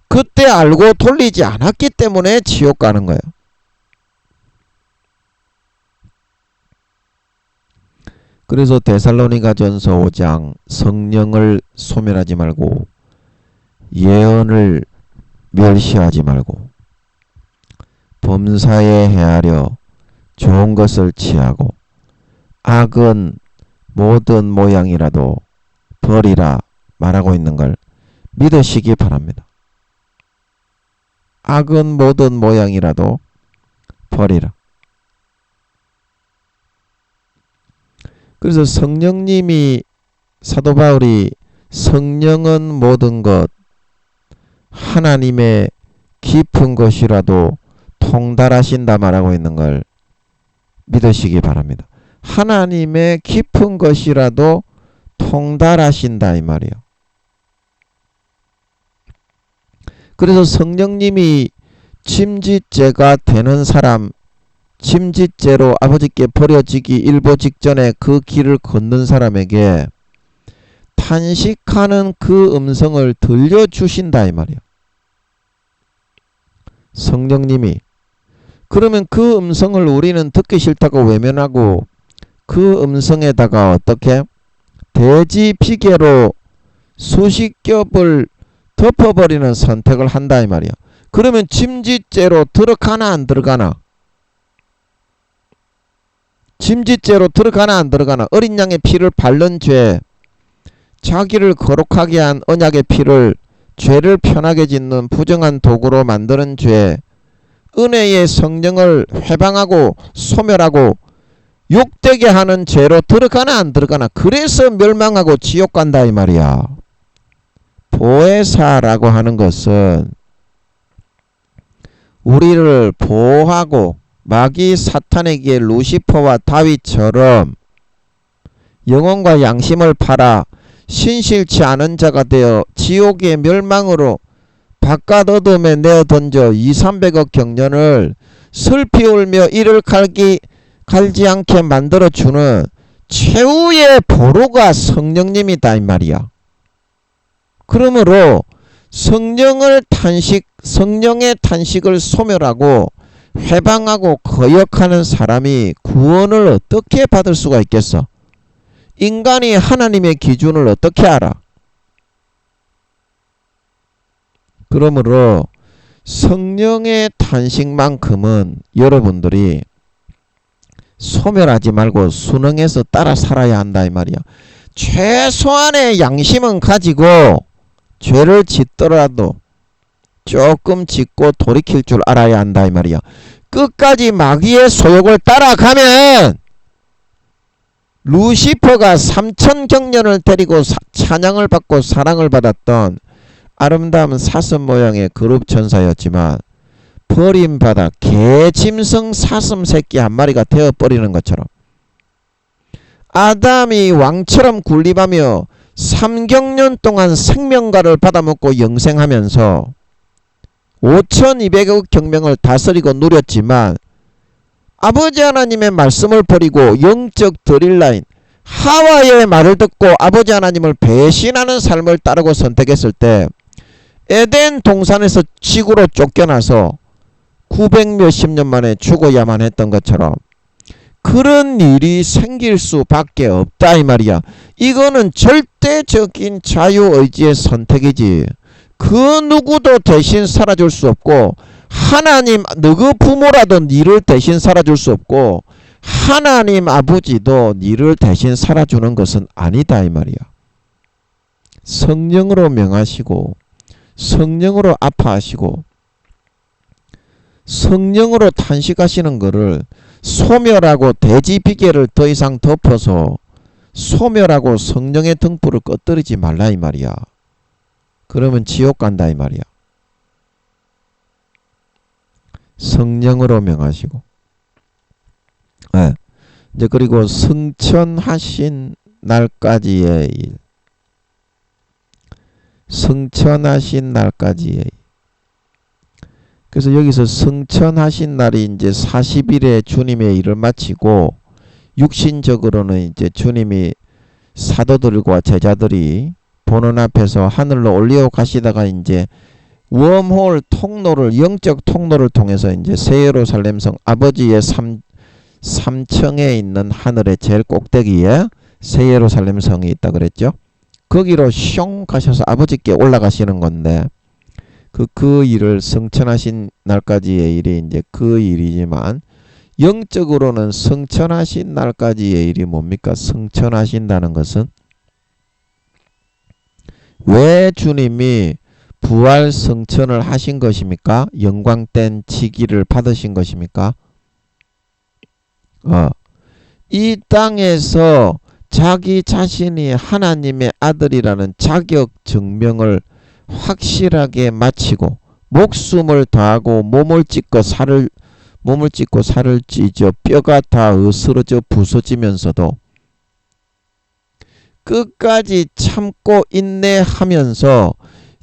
그때 알고 돌리지 않았기 때문에 지옥 가는 거예요. 그래서 데살로니가전서 5장 성령을 소멸하지 말고 예언을 멸시하지 말고 범사에 헤아려 좋은 것을 취하고 악은 모든 모양이라도 버리라 말하고 있는 걸 믿으시기 바랍니다. 악은 모든 모양이라도 버리라. 그래서 성령님이 사도 바울이 성령은 모든 것 하나님의 깊은 것이라도 통달하신다 말하고 있는 걸 믿으시기 바랍니다. 하나님의 깊은 것이라도 통달하신다 이 말이에요. 그래서 성령님이 침짓죄가 되는 사람, 침짓죄로 아버지께 버려지기 일보 직전에 그 길을 걷는 사람에게 탄식하는 그 음성을 들려주신다 이 말이에요. 성령님이. 그러면 그 음성을 우리는 듣기 싫다고 외면하고 그 음성에다가 어떻게 돼지 비계로 수십 겹을 덮어버리는 선택을 한다 이 말이야. 그러면 침짓죄로 들어가나 안 들어가나? 침짓죄로 들어가나 안 들어가나? 어린 양의 피를 바른 죄, 자기를 거룩하게 한 언약의 피를 죄를 편하게 짓는 부정한 도구로 만드는 죄, 은혜의 성령을 회방하고 소멸하고 욕되게 하는 죄로 들어가나 안 들어가나? 그래서 멸망하고 지옥 간다 이 말이야. 보혜사라고 하는 것은 우리를 보호하고 마귀 사탄에게 루시퍼와 다윗처럼 영혼과 양심을 팔아 신실치 않은 자가 되어 지옥의 멸망으로 바깥 어둠에 내어 던져 200~300억 경년을 슬피 울며 이를 갈지 않게 만들어주는 최후의 보루가 성령님이다 이 말이야. 그러므로 성령의 탄식을 소멸하고 회방하고 거역하는 사람이 구원을 어떻게 받을 수가 있겠어? 인간이 하나님의 기준을 어떻게 알아? 그러므로 성령의 탄식만큼은 여러분들이 소멸하지 말고 순응해서 따라 살아야 한다 이 말이야. 최소한의 양심은 가지고 죄를 짓더라도 조금 짓고 돌이킬 줄 알아야 한다 이 말이야. 끝까지 마귀의 소욕을 따라가면 루시퍼가 3000경년을 데리고 찬양을 받고 사랑을 받았던 아름다운 사슴 모양의 그룹 천사였지만 버림받아 개짐승 사슴 새끼 한 마리가 되어버리는 것처럼 아담이 왕처럼 군림하며 3경년 동안 생명가를 받아먹고 영생하면서 5200억 경명을 다스리고 누렸지만 아버지 하나님의 말씀을 버리고 영적 드릴라인 하와의 말을 듣고 아버지 하나님을 배신하는 삶을 따르고 선택했을 때 에덴 동산에서 지구로 쫓겨나서 900몇십 년 만에 죽어야만 했던 것처럼 그런 일이 생길 수밖에 없다 이 말이야. 이거는 절대적인 자유의지의 선택이지. 그 누구도 대신 살아줄 수 없고 하나님 너그 부모라도 니를 대신 살아줄 수 없고 하나님 아버지도 니를 대신 살아주는 것은 아니다 이 말이야. 성령으로 명하시고 성령으로 아파하시고 성령으로 탄식하시는 것을 소멸하고 대지 비계를 더 이상 덮어서 소멸하고 성령의 등불을 꺼뜨리지 말라 이 말이야. 그러면 지옥 간다 이 말이야. 성령으로 명하시고 이제 그리고 성천하신 날까지의 일. 성천하신 날까지의 일. 그래서 여기서 성천하신 날이 이제 40일에 주님의 일을 마치고 육신적으로는 이제 주님이 사도들과 제자들이 보는 앞에서 하늘로 올려 가시다가 이제 웜홀 통로를 영적 통로를 통해서 이제 새 예루살렘 성 아버지의 3층에 있는 하늘의 제일 꼭대기에 새 예루살렘 성이 있다 그랬죠. 거기로 슝 가셔서 아버지께 올라가시는 건데 그 일을 성천하신 날까지의 일이 이제 그 일이지만 영적으로는 성천하신 날까지의 일이 뭡니까? 성천하신다는 것은 왜 주님이 부활 성천을 하신 것입니까? 영광된 직위를 받으신 것입니까? 이 땅에서 자기 자신이 하나님의 아들이라는 자격 증명을 확실하게 마치고 목숨을 다하고 몸을 찢고 살을 찢어 뼈가 다 으스러져 부서지면서도 끝까지 참고 인내하면서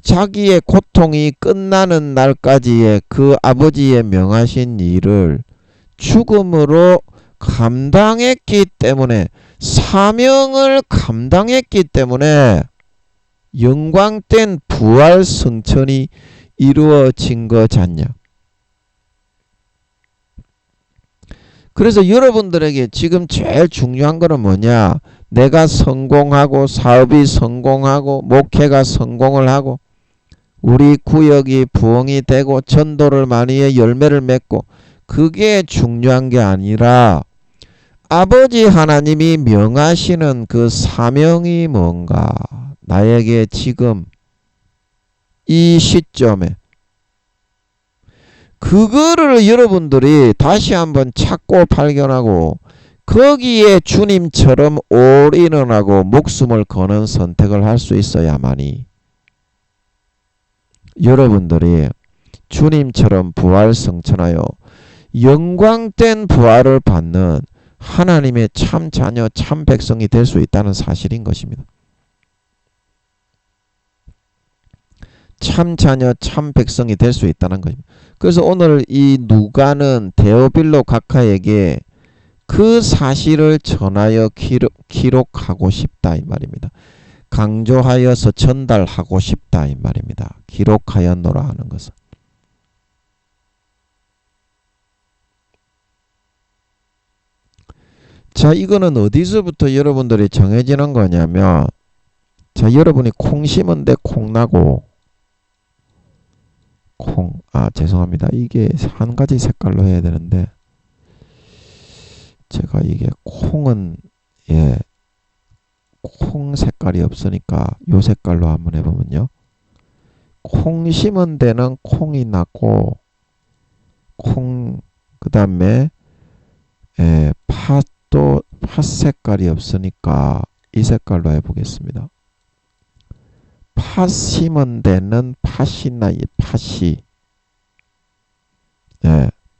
자기의 고통이 끝나는 날까지의 그 아버지의 명하신 일을 죽음으로 감당했기 때문에 사명을 감당했기 때문에 영광된 부활 성천이 이루어진 거잖냐. 그래서 여러분들에게 지금 제일 중요한 거는 뭐냐? 내가 성공하고 사업이 성공하고 목회가 성공을 하고 우리 구역이 부흥이 되고 전도를 많이 해 열매를 맺고 그게 중요한 게 아니라 아버지 하나님이 명하시는 그 사명이 뭔가 나에게 지금 이 시점에 그거를 여러분들이 다시 한번 찾고 발견하고 거기에 주님처럼 올인원하고 목숨을 거는 선택을 할 수 있어야만이 여러분들이 주님처럼 부활 성천하여 영광된 부활을 받는 하나님의 참 자녀 참 백성이 될 수 있다는 사실인 것입니다. 참 자녀 참 백성이 될 수 있다는 것입니다. 그래서 오늘 이 누가는 데오빌로 각하에게 그 사실을 전하여 기록하고 싶다 이 말입니다. 강조하여서 전달하고 싶다 이 말입니다. 기록하였노라 하는 것은. 자, 이거는 어디서부터 여러분들이 정해지는 거냐면, 자, 여러분이 콩 심은데 콩 나고, 죄송합니다. 이게 한 가지 색깔로 해야 되는데, 제가 이게 콩은, 콩 색깔이 없으니까 요 색깔로 한번 해보면요. 콩 심은 데는 콩이 나고, 그 다음에, 팥도 팥 색깔이 없으니까 이 색깔로 해보겠습니다. 팥 심은 데는 팥이 나이 팥이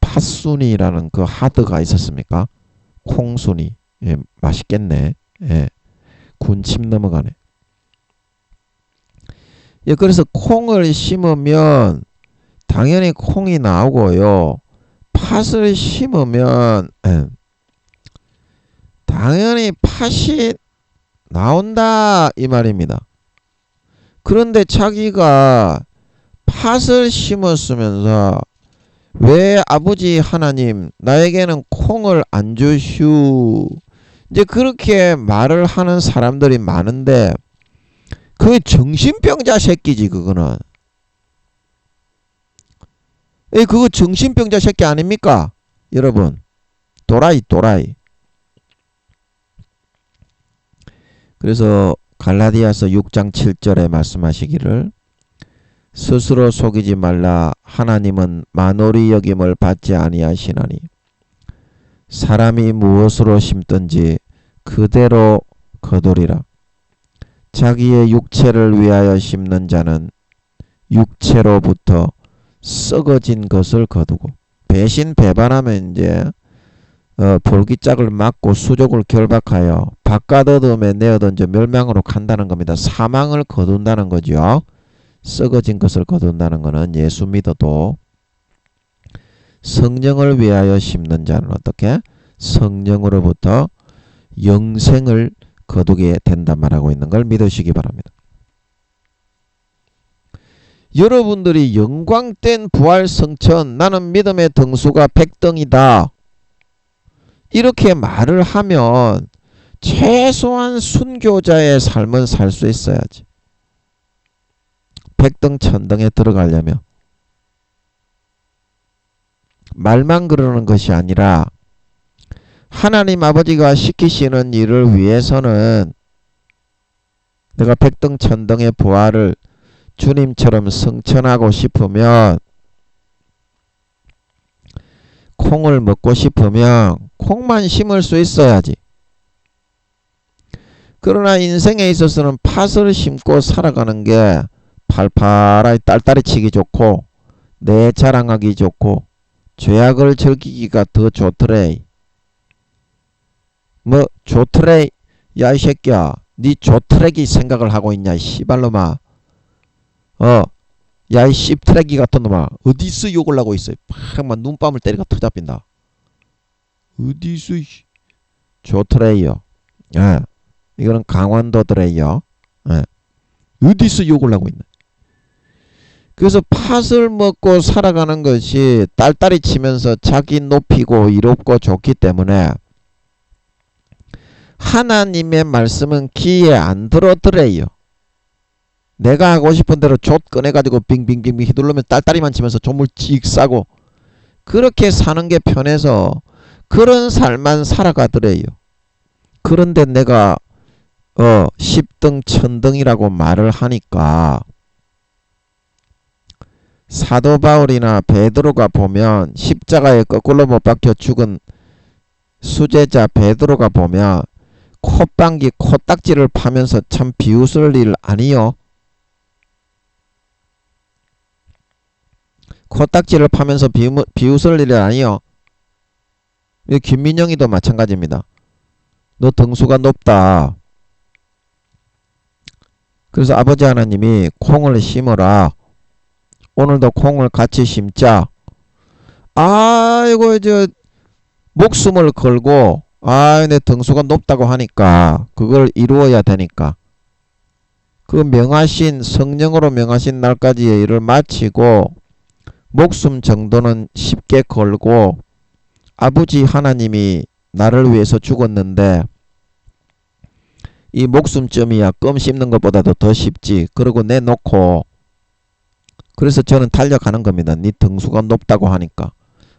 팥순이라는 그 하드가 있었습니까? 콩순이. 맛있겠네. 군침 넘어가네. 그래서 콩을 심으면 당연히 콩이 나오고요. 팥을 심으면 당연히 팥이 나온다 이 말입니다. 그런데 자기가 팥을 심었으면서 왜 아버지 하나님 나에게는 콩을 안 주슈 이제 그렇게 말을 하는 사람들이 많은데 그게 정신병자 새끼지 그거는. 그거 정신병자 새끼 아닙니까? 여러분, 또라이. 그래서 갈라디아서 6장 7절에 말씀하시기를 스스로 속이지 말라. 하나님은 만홀히 여김을 받지 아니하시나니 사람이 무엇으로 심든지 그대로 거두리라. 자기의 육체를 위하여 심는 자는 육체로부터 썩어진 것을 거두고, 배신 배반하면 이제 볼기짝을 맞고 수족을 결박하여 바깥 어둠에 내어던져 멸망으로 간다는 겁니다. 사망을 거둔다는 거죠. 썩어진 것을 거둔다는 것은 예수 믿어도 성령을 위하여 심는 자는 어떻게? 성령으로부터 영생을 거두게 된다 말하고 있는 걸 믿으시기 바랍니다. 여러분들이 영광된 부활 성천, 나는 믿음의 등수가 100등이다, 이렇게 말을 하면 최소한 순교자의 삶은 살 수 있어야지. 100등 1000등에 들어가려면 말만 그러는 것이 아니라 하나님 아버지가 시키시는 일을 위해서는 내가 100등 1000등의 부활을 주님처럼 성천하고 싶으면, 콩을 먹고 싶으면 콩만 심을 수 있어야지. 그러나 인생에 있어서는 팥을 심고 살아가는 게 팔팔하게 딸딸이 치기 좋고 내 자랑하기 좋고 죄악을 즐기기가 더 좋더래. 뭐 좋더래? 야 이 새끼야, 니 좋더래기 생각을 하고 있냐 씨발놈아. 야 이 씹트래기 같은 놈아, 어디서 욕을 하고 있어. 팍만 눈밤을 때리가 터잡힌다. 어디서 좋더래요. 예, 이거는 강원도더래요. 예, 어디서 욕을 하고 있나. 그래서 팥을 먹고 살아가는 것이 딸딸이 치면서 자기 높이고 이롭고 좋기 때문에 하나님의 말씀은 귀에 안 들어더래요. 내가 하고 싶은 대로 조 꺼내가지고 빙빙빙 휘두르면 딸딸이만 치면서 조물 찍 싸고 그렇게 사는 게 편해서 그런 삶만 살아가더래요. 그런데 내가 10등 1000등이라고 말을 하니까 사도 바울이나 베드로가 보면, 십자가에 거꾸로 못 박혀 죽은 수제자 베드로가 보면 콧방귀 코딱지를 파면서 참 비웃을 일 아니요. 코딱지를 파면서 비웃을 일이 아니요. 김민영이도 마찬가지입니다. 너 등수가 높다. 그래서 아버지 하나님이 콩을 심어라. 오늘도 콩을 같이 심자. 아이고 목숨을 걸고 내 등수가 높다고 하니까 그걸 이루어야 되니까 그 명하신, 성령으로 명하신 날까지의 일을 마치고 목숨 정도는 쉽게 걸고, 아버지 하나님이 나를 위해서 죽었는데 이 목숨점이야 껌 씹는 것보다도 더 쉽지. 그러고 내놓고, 그래서 저는 달려가는 겁니다. 네 등수가 높다고 하니까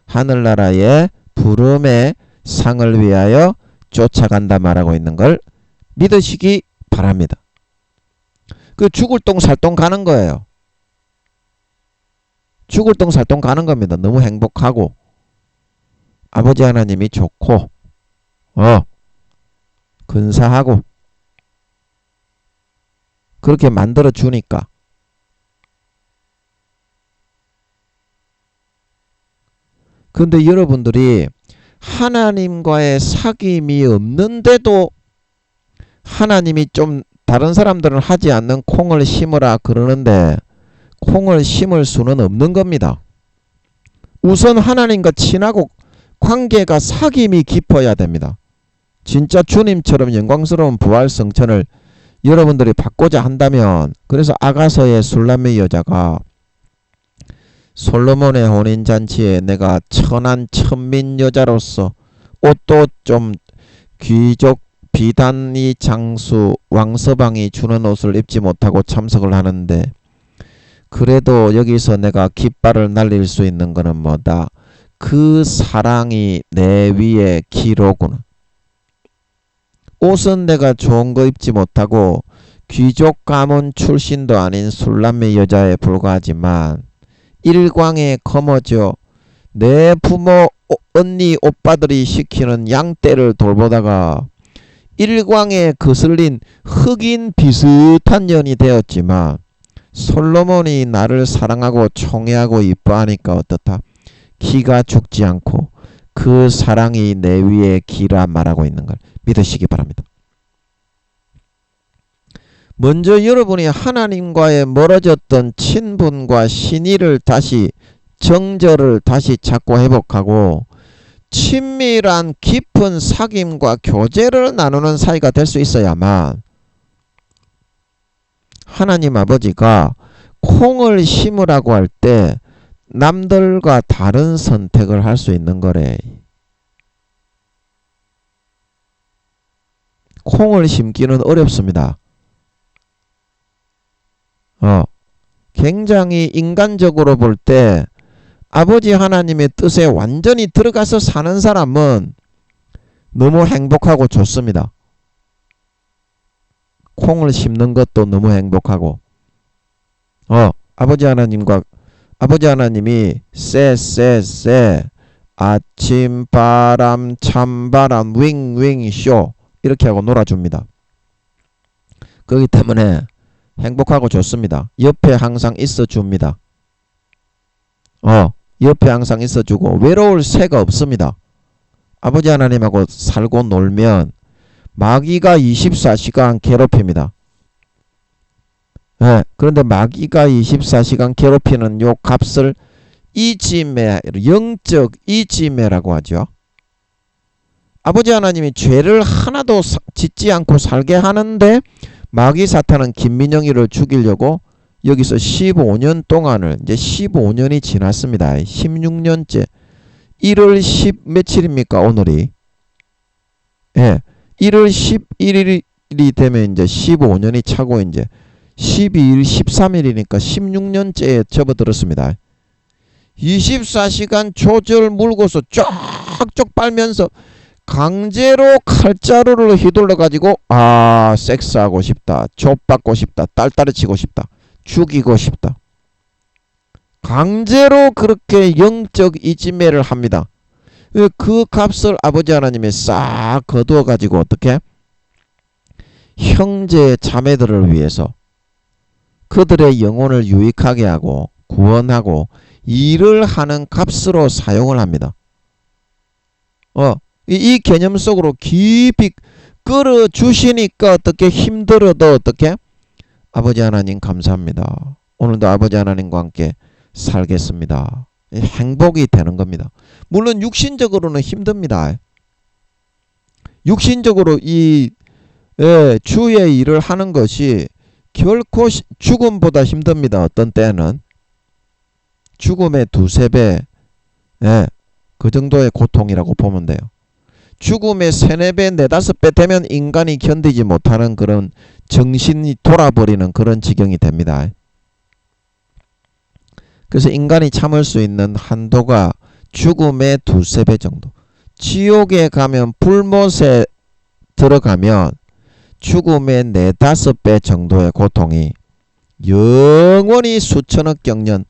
하늘나라의 부름의 상을 위하여 쫓아간다 말하고 있는 걸 믿으시기 바랍니다. 그 죽을 똥 살 똥 가는 거예요. 죽을 똥 살 똥 가는 겁니다. 너무 행복하고 아버지 하나님이 좋고 근사하고 그렇게 만들어 주니까. 근데 여러분들이 하나님과의 사귐이 없는데도 하나님이 좀 다른 사람들은 하지 않는 콩을 심으라 그러는데 콩을 심을 수는 없는 겁니다. 우선 하나님과 친하고 관계가 사귐이 깊어야 됩니다. 진짜 주님처럼 영광스러운 부활 성천을 여러분들이 받고자 한다면, 그래서 아가서의 술람의 여자가 솔로몬의 혼인잔치에 내가 천한 천민 여자로서 옷도 좀 귀족 비단이 장수 왕서방이 주는 옷을 입지 못하고 참석을 하는데 그래도 여기서 내가 깃발을 날릴 수 있는 거는 뭐다? 그 사랑이 내 위에 기로구나. 옷은 내가 좋은 거 입지 못하고 귀족 가문 출신도 아닌 술남매 여자에 불과하지만 일광에 거머쥐어 내 부모 언니 오빠들이 시키는 양떼를 돌보다가 일광에 거슬린 흑인 비슷한 년이 되었지만 솔로몬이 나를 사랑하고 총애하고 이뻐하니까 어떻다? 기가 죽지 않고 그 사랑이 내 위에 기라 말하고 있는 걸 믿으시기 바랍니다. 먼저 여러분이 하나님과의 멀어졌던 친분과 신의를 다시 정절을 다시 찾고 회복하고 친밀한 깊은 사귐과 교제를 나누는 사이가 될 수 있어야만 하나님 아버지가 콩을 심으라고 할 때 남들과 다른 선택을 할 수 있는 거래. 콩을 심기는 어렵습니다. 굉장히 인간적으로 볼 때 아버지 하나님의 뜻에 완전히 들어가서 사는 사람은 너무 행복하고 좋습니다. 콩을 심는 것도 너무 행복하고 아버지 하나님이 쎄 아침 바람 찬바람 윙윙 쇼 이렇게 하고 놀아줍니다. 그렇기 때문에 행복하고 좋습니다. 옆에 항상 있어줍니다. 옆에 항상 있어주고 외로울 새가 없습니다. 아버지 하나님하고 살고 놀면 마귀가 24시간 괴롭힙니다. 그런데 마귀가 24시간 괴롭히는 요 값을 이지매, 영적 이지매라고 하죠. 아버지 하나님이 죄를 하나도 짓지 않고 살게 하는데 마귀 사탄은 김민영이를 죽이려고 여기서 15년 동안을 이제 15년이 지났습니다. 16년째 1월 10 며칠입니까 오늘이? 1월 11일이 되면 이제 15년이 차고 이제 12일 13일이니까 16년째에 접어들었습니다. 24시간 조절 물고서 쫙쫙 빨면서 강제로 칼자루를 휘둘러 가지고 섹스하고 싶다, 좁받고 싶다, 딸딸이 치고 싶다, 죽이고 싶다. 강제로 그렇게 영적 이지매를 합니다. 그 값을 아버지 하나님이 싹 거두어 가지고 어떻게? 형제 자매들을 위해서 그들의 영혼을 유익하게 하고 구원하고 일을 하는 값으로 사용을 합니다. 이 개념 속으로 깊이 끌어주시니까 어떻게 힘들어도 어떻게? 아버지 하나님 감사합니다. 오늘도 아버지 하나님과 함께 살겠습니다. 행복이 되는 겁니다. 물론 육신적으로는 힘듭니다. 육신적으로 이 주의 일을 하는 것이 결코 죽음보다 힘듭니다. 어떤 때는 죽음의 2~3배 그 정도의 고통이라고 보면 돼요. 죽음의 3~4배, 4~5배 되면 인간이 견디지 못하는 그런 정신이 돌아버리는 그런 지경이 됩니다. 그래서 인간이 참을 수 있는 한도가 죽음의 2~3배 정도. 지옥에 가면 불못에 들어가면 죽음의 4~5배 정도의 고통이 영원히 수천억 경년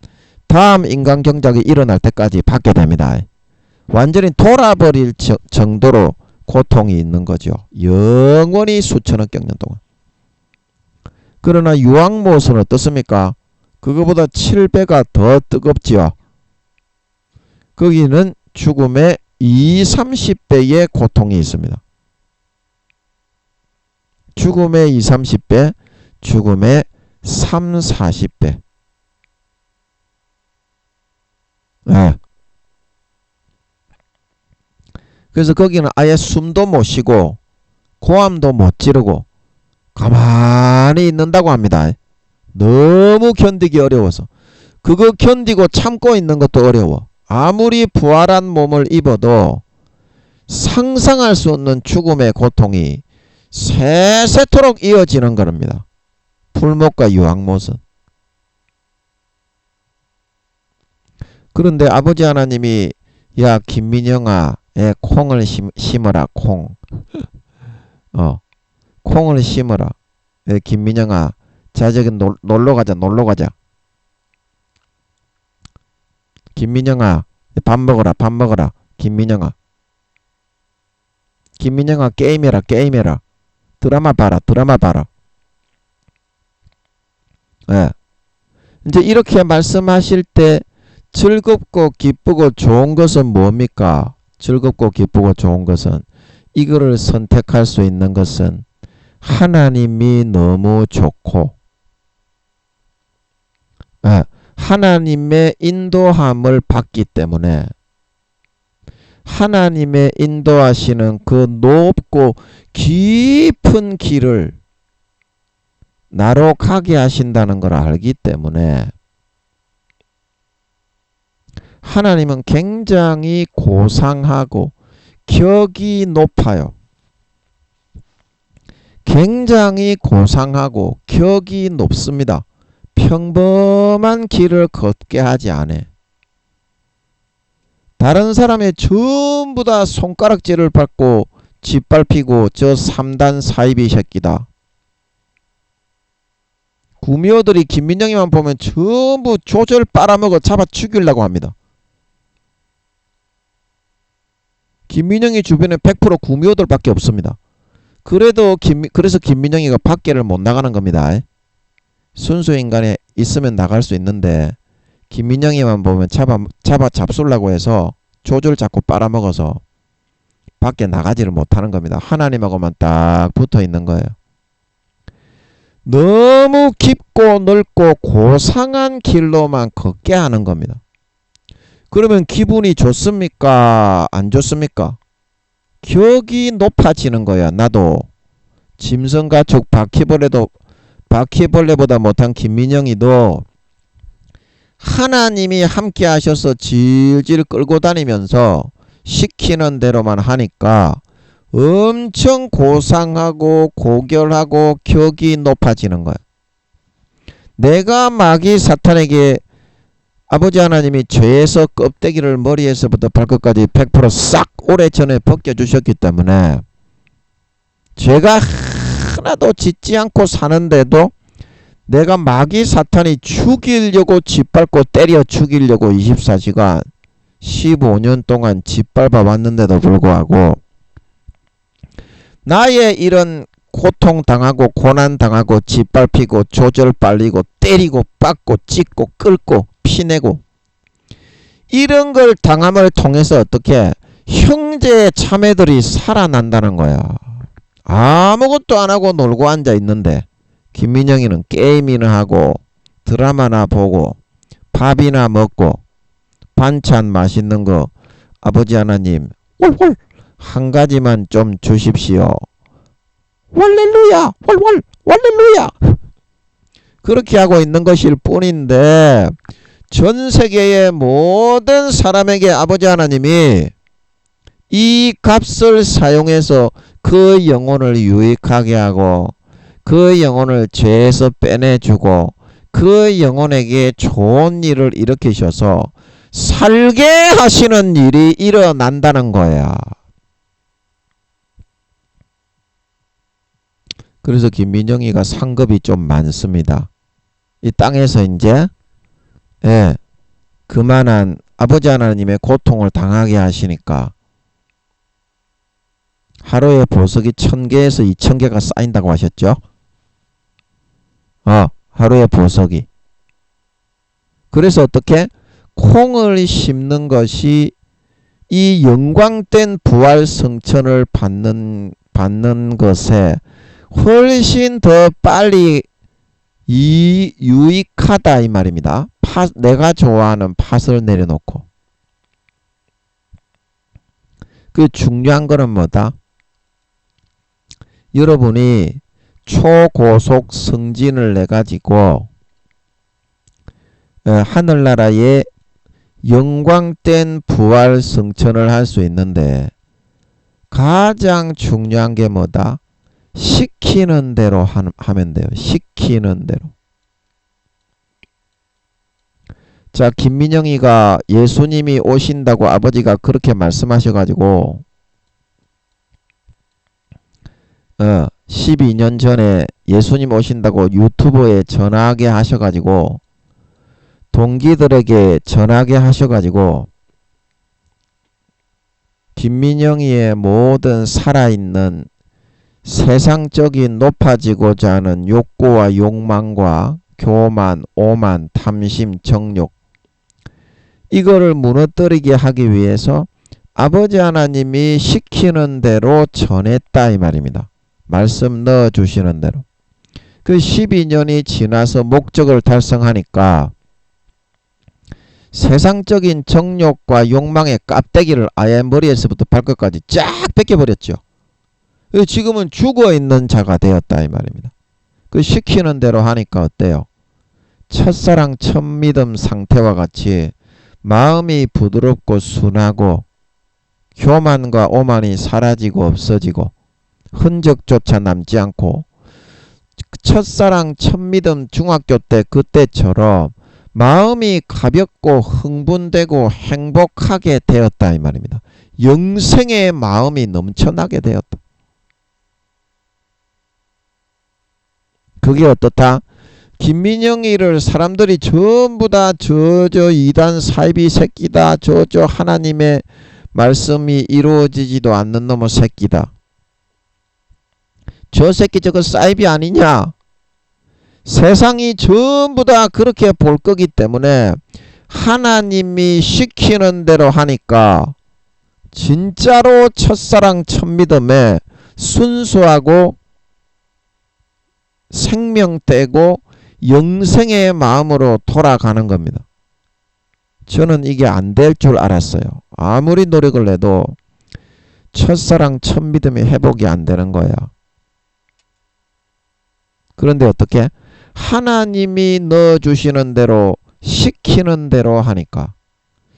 다음 인간 경작이 일어날 때까지 받게 됩니다. 완전히 돌아버릴 정도로 고통이 있는 거죠. 영원히 수천억 경년 동안. 그러나 유황못은 어떻습니까? 그거보다 7배가 더 뜨겁지요. 거기는 죽음의 20~30배의 고통이 있습니다. 죽음의 20~30배, 죽음의 30~40배. 그래서 거기는 아예 숨도 못 쉬고 고함도 못 지르고 가만히 있는다고 합니다. 너무 견디기 어려워서. 그거 견디고 참고 있는 것도 어려워. 아무리 부활한 몸을 입어도 상상할 수 없는 죽음의 고통이 세세토록 이어지는 겁니다. 풀못과 유황못은. 그런데 아버지 하나님이 야 김민영아 콩을 심어라 콩. 콩을 심어라. 김민영아 자 저기 놀러 가자. 김민영아 밥 먹어라. 김민영아 게임해라. 드라마 봐라. 예. 이제 이렇게 말씀하실 때 즐겁고 기쁘고 좋은 것은 뭡니까? 즐겁고 기쁘고 좋은 것은 이거를 선택할 수 있는 것은 하나님이 너무 좋고 하나님의 인도함을 받기 때문에 하나님의 인도하시는 그 높고 깊은 길을 나로 가게 하신다는 걸 알기 때문에 하나님은 굉장히 고상하고 격이 높아요. 굉장히 고상하고 격이 높습니다. 평범한 길을 걷게 하지 않아. 다른 사람의 전부 다 손가락질을 받고 짓밟히고 저 3단 사이비 새끼다. 구미호들이 김민영이만 보면 전부 조절 빨아먹어 잡아 죽이려고 합니다. 김민영이 주변에 100% 구미호들밖에 없습니다. 그래서 김민영이가 밖에를 못 나가는 겁니다. 순수 인간에 있으면 나갈 수 있는데 김민영이만 보면 잡수려고 해서 조절 잡고 빨아먹어서 밖에 나가지를 못하는 겁니다. 하나님하고만 딱 붙어 있는 거예요. 너무 깊고 넓고 고상한 길로만 걷게 하는 겁니다. 그러면 기분이 좋습니까? 안 좋습니까? 격이 높아지는 거야. 나도 짐승가축 바퀴벌레보다 못한 김민영이도 하나님이 함께 하셔서 질질 끌고 다니면서 시키는 대로만 하니까 엄청 고상하고 고결하고 격이 높아지는 거야. 내가 마귀 사탄에게 아버지 하나님이 죄에서 껍데기를 머리에서부터 발끝까지 100% 싹 오래전에 벗겨주셨기 때문에 죄가 하나도 짓지 않고 사는데도 내가 마귀 사탄이 죽이려고 짓밟고 때려 죽이려고 24시간 15년 동안 짓밟아 왔는데도 불구하고 나의 이런 고통당하고 고난당하고 짓밟히고 조절 빨리고 때리고 빡고 찢고 끌고 피내고 이런 걸 당함을 통해서 어떻게 형제 자매들이 살아난다는 거야. 아무것도 안 하고 놀고 앉아 있는데 김민영이는 게임이나 하고 드라마나 보고 밥이나 먹고 반찬 맛있는 거 아버지 하나님 월 한 가지만 좀 주십시오. 할렐루야 할렐루야 그렇게 하고 있는 것일 뿐인데 전 세계의 모든 사람에게 아버지 하나님이 이 값을 사용해서 그 영혼을 유익하게 하고 그 영혼을 죄에서 빼내주고 그 영혼에게 좋은 일을 일으키셔서 살게 하시는 일이 일어난다는 거야. 그래서 김민영이가 상급이 좀 많습니다. 이 땅에서 이제 그만한 아버지 하나님의 고통을 당하게 하시니까 하루에 보석이 1000개에서 2000개가 쌓인다고 하셨죠? 하루에 보석이. 그래서 어떻게? 콩을 심는 것이 이 영광된 부활 성천을 받는 것에 훨씬 더 빨리 유익하다 이 말입니다. 내가 좋아하는 팥을 내려놓고. 그 중요한 거는 뭐다? 여러분이 초고속 성진을 내가지고 하늘나라의 영광된 부활 성천을 할 수 있는데 가장 중요한 게 뭐다? 시키는 대로 하면 돼요. 시키는 대로. 자, 김민영이가 예수님이 오신다고 아버지가 그렇게 말씀하셔가지고 12년 전에 예수님 오신다고 유튜브에 전하게 하셔가지고 동기들에게 전하게 하셔가지고 김민영이의 모든 살아있는 세상적인 높아지고자 하는 욕구와 욕망과 교만, 오만, 탐심, 정욕 이거를 무너뜨리게 하기 위해서 아버지 하나님이 시키는 대로 전했다 이 말입니다. 말씀 넣어주시는 대로. 그 12년이 지나서 목적을 달성하니까 세상적인 정욕과 욕망의 깝대기를 아예 머리에서부터 발끝까지 쫙 뺏겨버렸죠. 지금은 죽어있는 자가 되었다 이 말입니다. 그 시키는 대로 하니까 어때요? 첫사랑 첫믿음 상태와 같이 마음이 부드럽고 순하고 교만과 오만이 사라지고 없어지고 흔적조차 남지 않고 첫사랑 첫믿음 중학교 때 그때처럼 마음이 가볍고 흥분되고 행복하게 되었다 이 말입니다. 영생의 마음이 넘쳐나게 되었다. 그게 어떻다? 김민영이를 사람들이 전부 다 저 이단 사이비 새끼다. 저 하나님의 말씀이 이루어지지도 않는 놈의 새끼다. 저 새끼 저거 사이비 아니냐? 세상이 전부 다 그렇게 볼 거기 때문에 하나님이 시키는 대로 하니까 진짜로 첫사랑 첫믿음에 순수하고 생명되고 영생의 마음으로 돌아가는 겁니다. 저는 이게 안 될 줄 알았어요. 아무리 노력을 해도 첫사랑 첫믿음이 회복이 안 되는 거야. 그런데 어떻게? 하나님이 넣어주시는 대로 시키는 대로 하니까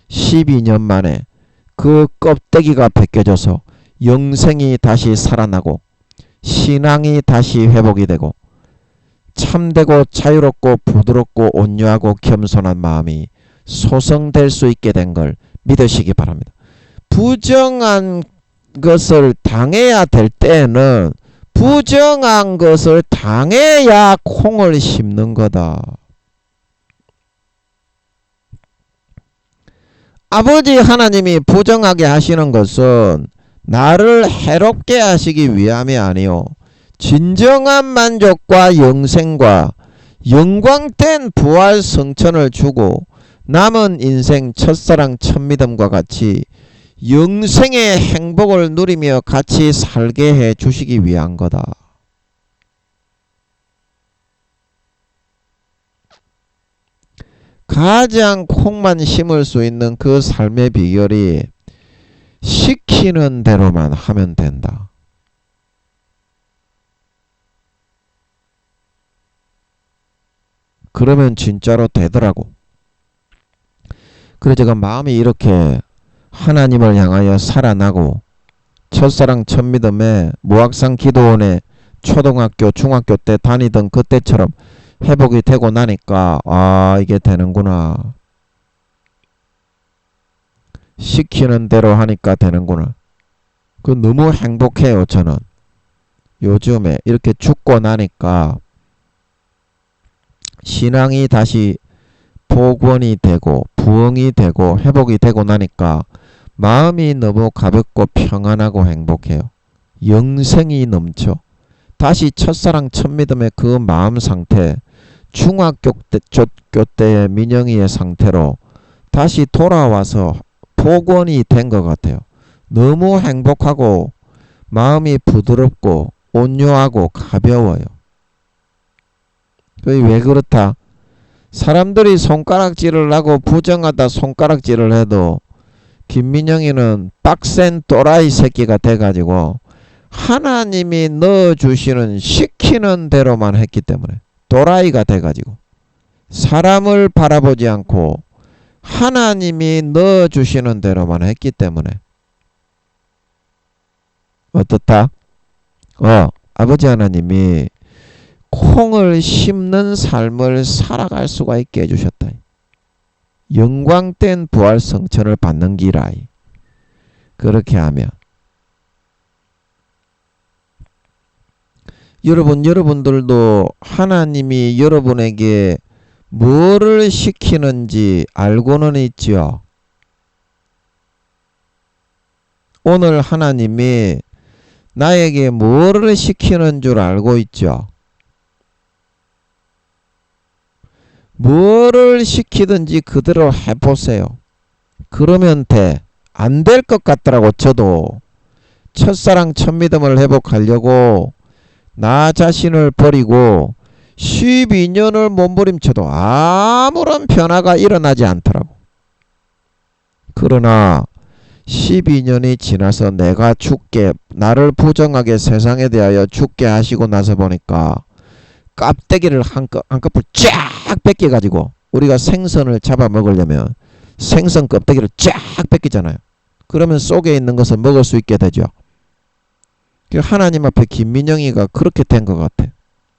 12년 만에 그 껍데기가 벗겨져서 영생이 다시 살아나고 신앙이 다시 회복이 되고 참되고 자유롭고 부드럽고 온유하고 겸손한 마음이 소성될 수 있게 된 걸 믿으시기 바랍니다. 부정한 것을 당해야 될 때에는 부정한 것을 당해야 콩을 심는 거다. 아버지 하나님이 부정하게 하시는 것은 나를 해롭게 하시기 위함이 아니요 진정한 만족과 영생과 영광된 부활 성천을 주고 남은 인생 첫사랑 첫믿음과 같이 영생의 행복을 누리며 같이 살게 해 주시기 위한 거다. 가장 콩만 심을 수 있는 그 삶의 비결이 시키는 대로만 하면 된다. 그러면 진짜로 되더라고. 그래 제가 마음이 이렇게 하나님을 향하여 살아나고 첫사랑 첫믿음에 무학상 기도원에 초등학교 중학교 때 다니던 그때처럼 회복이 되고 나니까 아 이게 되는구나. 시키는 대로 하니까 되는구나. 그 너무 행복해요 저는. 요즘에 이렇게 죽고 나니까 신앙이 다시 복원이 되고 부흥이 되고 회복이 되고 나니까 마음이 너무 가볍고 평안하고 행복해요. 영생이 넘쳐. 다시 첫사랑 첫믿음의 그 마음 상태 중학교 때의 민영이의 상태로 다시 돌아와서 복원이 된 것 같아요. 너무 행복하고 마음이 부드럽고 온유하고 가벼워요. 왜 그렇다? 사람들이 손가락질을 하고 부정하다 손가락질을 해도 김민영이는 빡센 또라이 새끼가 돼가지고 하나님이 넣어주시는 시키는 대로만 했기 때문에 또라이가 돼가지고 사람을 바라보지 않고 하나님이 넣어주시는 대로만 했기 때문에 어떻다? 아버지 하나님이 콩을 심는 삶을 살아갈 수가 있게 해주셨다. 영광된 부활 성천을 받는 기라이. 그렇게 하면 여러분들도 하나님이 여러분에게 뭐를 시키는지 알고는 있죠. 오늘 하나님이 나에게 뭐를 시키는 줄 알고 있죠. 뭐를 시키든지 그대로 해보세요. 그러면 돼. 안 될 것 같더라고. 저도 첫사랑 첫믿음을 회복하려고 나 자신을 버리고 12년을 몸부림쳐도 아무런 변화가 일어나지 않더라고. 그러나 12년이 지나서 내가 죽게, 나를 부정하게 세상에 대하여 죽게 하시고 나서 보니까 껍데기를 한꺼풀 쫙 뺏겨가지고, 우리가 생선을 잡아먹으려면 생선 껍데기를 쫙 뺏기잖아요. 그러면 속에 있는 것을 먹을 수 있게 되죠. 하나님 앞에 김민영이가 그렇게 된 것 같아.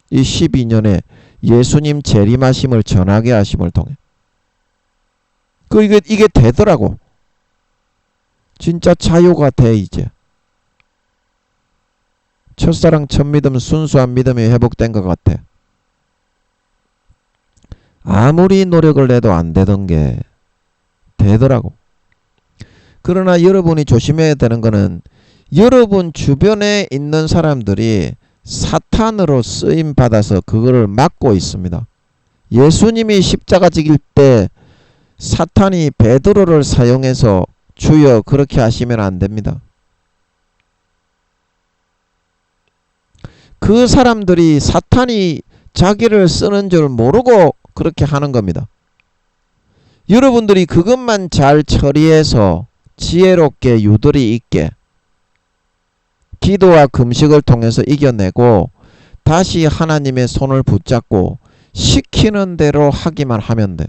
이 12년에 예수님 재림하심을 전하게 하심을 통해. 이게 되더라고. 진짜 자유가 돼. 이제 첫사랑 첫믿음, 순수한 믿음이 회복된 것 같아. 아무리 노력을 해도 안 되던 게 되더라고. 그러나 여러분이 조심해야 되는 거는, 여러분 주변에 있는 사람들이 사탄으로 쓰임 받아서 그거를 막고 있습니다. 예수님이 십자가 지길 때 사탄이 베드로를 사용해서 주여 그렇게 하시면 안 됩니다. 그 사람들이 사탄이 자기를 쓰는 줄 모르고 그렇게 하는 겁니다. 여러분들이 그것만 잘 처리해서 지혜롭게 유도리 있게 기도와 금식을 통해서 이겨내고 다시 하나님의 손을 붙잡고 시키는 대로 하기만 하면 돼.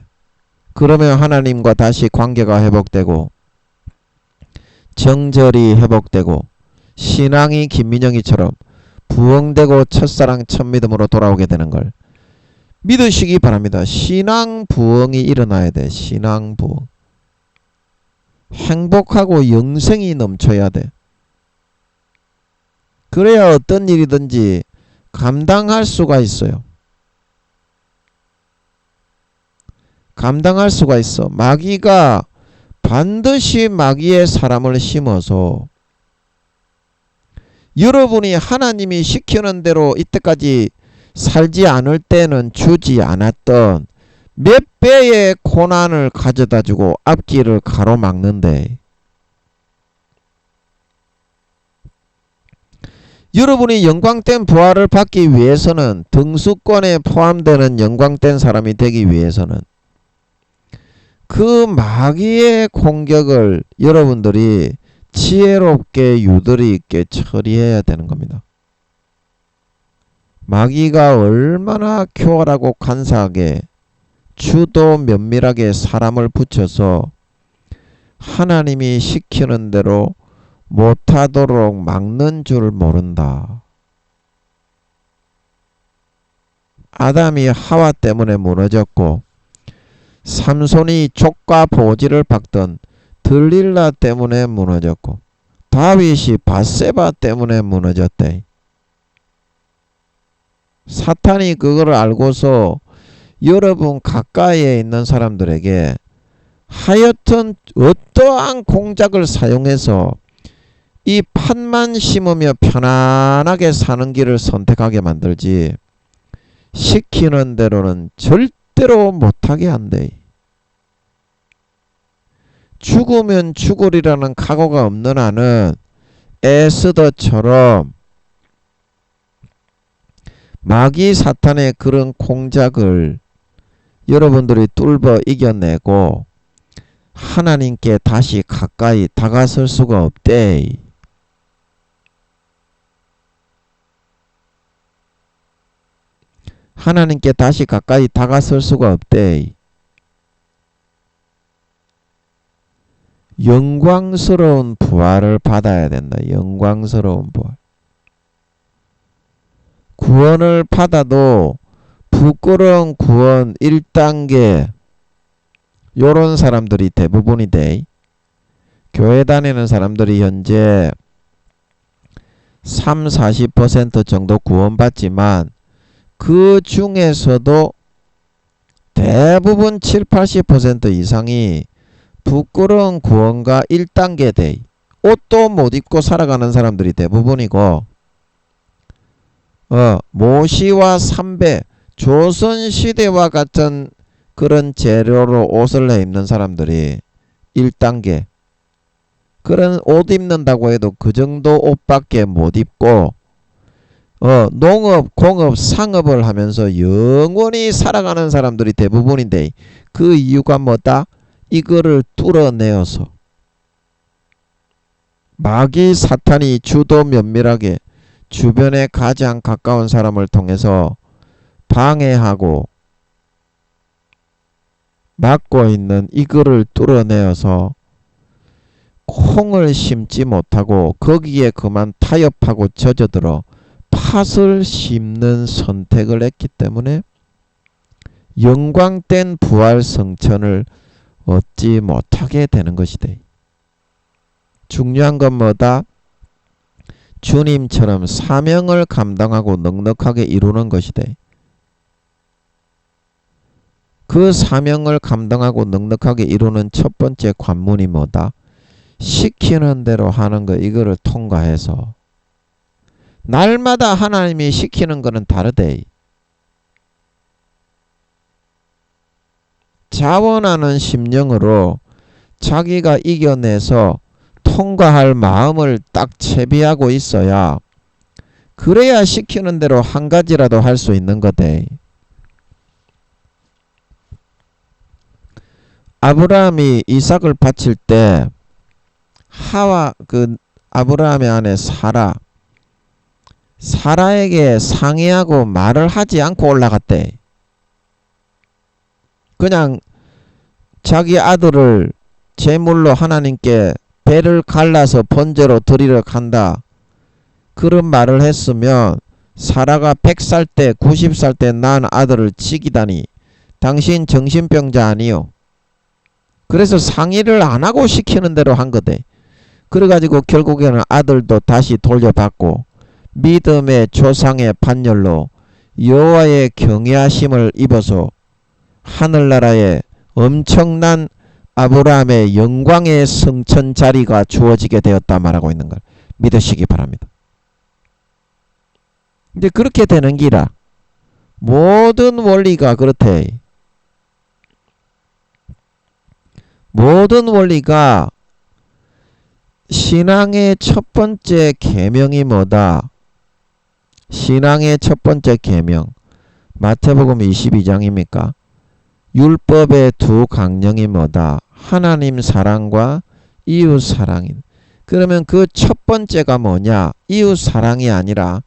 그러면 하나님과 다시 관계가 회복되고 정절이 회복되고 신앙이 김민영이처럼 부흥되고 첫사랑 첫믿음으로 돌아오게 되는 걸 믿으시기 바랍니다. 신앙 부흥이 일어나야 돼. 신앙 부흥. 행복하고 영생이 넘쳐야 돼. 그래야 어떤 일이든지 감당할 수가 있어요. 감당할 수가 있어. 마귀가 반드시 마귀의 사람을 심어서 여러분이 하나님이 시키는 대로 이때까지 살지 않을 때는 주지 않았던 몇 배의 고난을 가져다 주고 앞길을 가로막는데, 여러분이 영광된 부활을 받기 위해서는, 등수권에 포함되는 영광된 사람이 되기 위해서는 그 마귀의 공격을 여러분들이 지혜롭게 유도리 있게 처리해야 되는 겁니다. 마귀가 얼마나 교활하고 간사하게 주도 면밀하게 사람을 붙여서 하나님이 시키는 대로 못하도록 막는 줄 모른다. 아담이 하와 때문에 무너졌고, 삼손이 족과 보지를 박던 들릴라 때문에 무너졌고, 다윗이 밧세바 때문에 무너졌대. 사탄이 그걸 알고서 여러분 가까이에 있는 사람들에게 하여튼 어떠한 공작을 사용해서 이 판만 심으며 편안하게 사는 길을 선택하게 만들지, 시키는 대로는 절대로 못하게 한대. 죽으면 죽으리라는 각오가 없는 한은 에스더처럼 마귀 사탄의 그런 공작을 여러분들이 뚫어 이겨내고 하나님께 다시 가까이 다가설 수가 없대. 하나님께 다시 가까이 다가설 수가 없대. 영광스러운 부활을 받아야 된다. 영광스러운 부활. 구원을 받아도 부끄러운 구원 1단계 요런 사람들이 대부분이 돼. 교회 다니는 사람들이 현재 30-40% 정도 구원받지만 그 중에서도 대부분 70-80% 이상이 부끄러운 구원과 1단계 돼. 옷도 못 입고 살아가는 사람들이 대부분이고 모시와 삼배 조선시대와 같은 그런 재료로 옷을 입는 사람들이 1단계 그런 옷 입는다고 해도 그 정도 옷밖에 못 입고 농업, 공업, 상업을 하면서 영원히 살아가는 사람들이 대부분인데 그 이유가 뭐다? 이거를 뚫어내어서 마귀 사탄이 주도 면밀하게 주변에 가장 가까운 사람을 통해서 방해하고 막고 있는 이거를 뚫어내어서 콩을 심지 못하고 거기에 그만 타협하고 젖어들어 팥을 심는 선택을 했기 때문에 영광된 부활 성천을 얻지 못하게 되는 것이다. 중요한 건 뭐다? 주님처럼 사명을 감당하고 넉넉하게 이루는 것이다. 그 사명을 감당하고 넉넉하게 이루는 첫 번째 관문이 뭐다? 시키는 대로 하는 거 이거를 통과해서 날마다 하나님이 시키는 거는 다르대. 자원하는 심령으로 자기가 이겨내서 통과할 마음을 딱 채비하고 있어야 그래야 시키는 대로 한 가지라도 할 수 있는 거대. 아브라함이 이삭을 바칠 때 아브라함의 아내 사라에게 상의하고 말을 하지 않고 올라갔대. 그냥 자기 아들을 제물로 하나님께 배를 갈라서 번제로 드리러 간다. 그런 말을 했으면 사라가 100살 때 90살 때 낳은 아들을 치기다니 당신 정신병자 아니요. 그래서 상의를 안 하고 시키는 대로 한 거대. 그래가지고 결국에는 아들도 다시 돌려받고 믿음의 조상의 판결로 여호와의 경외하심을 입어서 하늘나라에 엄청난 아브라함의 영광의 성천 자리가 주어지게 되었다 말하고 있는 걸 믿으시기 바랍니다. 근데 그렇게 되는 기라 모든 원리가 그렇대. 모든 원리가 신앙의 첫 번째 계명이 뭐다? 신앙의 첫 번째 계명 마태복음 22장입니까? 율법의 두 강령이 뭐다? 하나님 사랑과 이웃 사랑인. 그러면 그 첫 번째가 뭐냐? 이웃 사랑이 아니라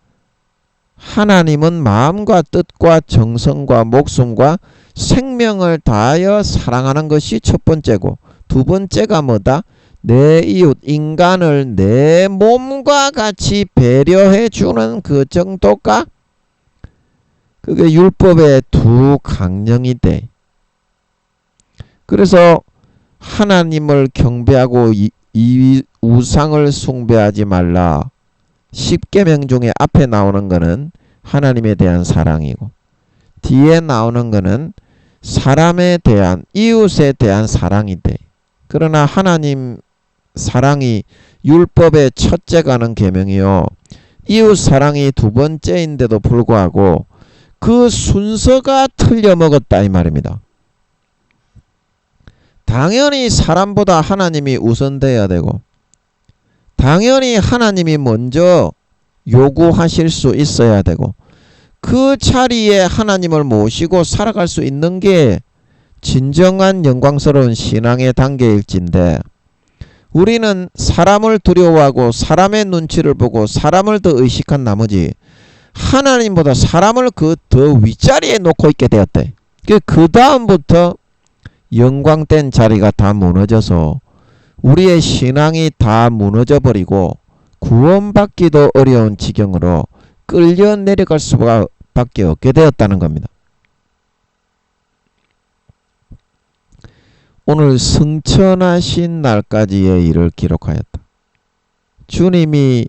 하나님은 마음과 뜻과 정성과 목숨과 생명을 다하여 사랑하는 것이 첫 번째고 두 번째가 뭐다? 내 이웃 인간을 내 몸과 같이 배려해 주는 그 정도가 그게 율법의 두 강령이 돼. 그래서 하나님을 경배하고 이 우상을 숭배하지 말라. 10계명 중에 앞에 나오는 거는 하나님에 대한 사랑이고 뒤에 나오는 거는 사람에 대한 이웃에 대한 사랑이 돼. 그러나 하나님 사랑이 율법의 첫째가는 계명이요. 이웃 사랑이 두 번째인데도 불구하고 그 순서가 틀려 먹었다 이 말입니다. 당연히 사람보다 하나님이 우선돼야 되고 당연히 하나님이 먼저 요구하실 수 있어야 되고 그 자리에 하나님을 모시고 살아갈 수 있는 게 진정한 영광스러운 신앙의 단계일진데 우리는 사람을 두려워하고 사람의 눈치를 보고 사람을 더 의식한 나머지 하나님보다 사람을 그 더 윗자리에 놓고 있게 되었대. 그 다음부터 영광된 자리가 다 무너져서 우리의 신앙이 다 무너져 버리고 구원받기도 어려운 지경으로 끌려 내려갈 수밖에 없게 되었다는 겁니다. 오늘 승천하신 날까지의 일을 기록하였다. 주님이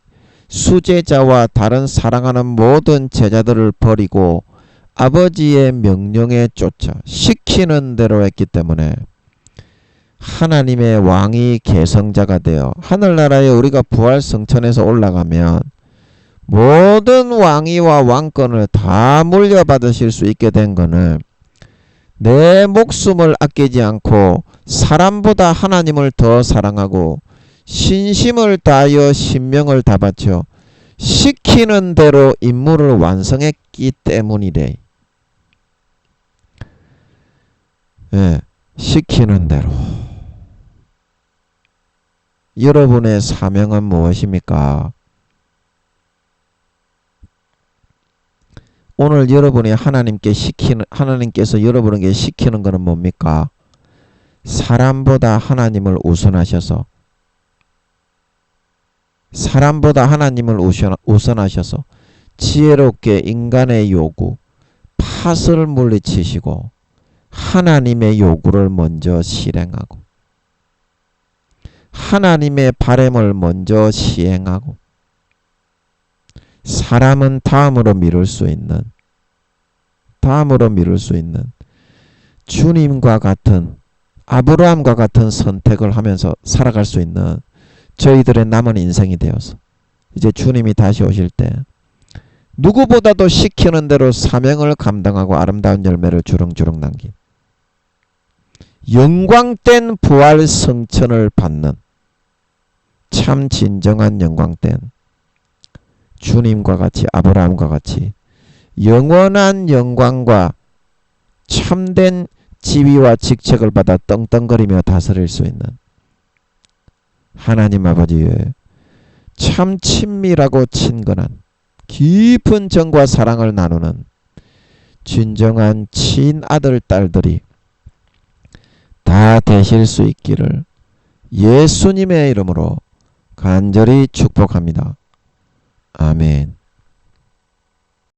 수제자와 다른 사랑하는 모든 제자들을 버리고 아버지의 명령에 쫓아 시키는 대로 했기 때문에 하나님의 왕이 계성자가 되어 하늘나라에 우리가 부활 성천에서 올라가면 모든 왕위와 왕권을 다 물려받으실 수 있게 된 것은 내 목숨을 아끼지 않고 사람보다 하나님을 더 사랑하고 신심을 다하여 신명을 다 바쳐 시키는 대로 임무를 완성했기 때문이래. 예, 시키는 대로. 여러분의 사명은 무엇입니까? 오늘 여러분이 하나님께서 여러분에게 시키는 것은 뭡니까? 사람보다 하나님을 우선하셔서 지혜롭게 인간의 요구, 팥을 물리치시고 하나님의 요구를 먼저 실행하고 하나님의 바람을 먼저 시행하고 사람은 다음으로 미룰 수 있는 주님과 같은 아브라함과 같은 선택을 하면서 살아갈 수 있는 저희들의 남은 인생이 되어서 이제 주님이 다시 오실 때 누구보다도 시키는 대로 사명을 감당하고 아름다운 열매를 주렁주렁 남긴 영광된 부활 성천을 받는 참 진정한 영광된 주님과 같이 아브라함과 같이 영원한 영광과 참된 지위와 직책을 받아 떵떵거리며 다스릴 수 있는 하나님 아버지의 참 친밀하고 친근한 깊은 정과 사랑을 나누는 진정한 친아들 딸들이 다 되실 수 있기를 예수님의 이름으로 간절히 축복합니다.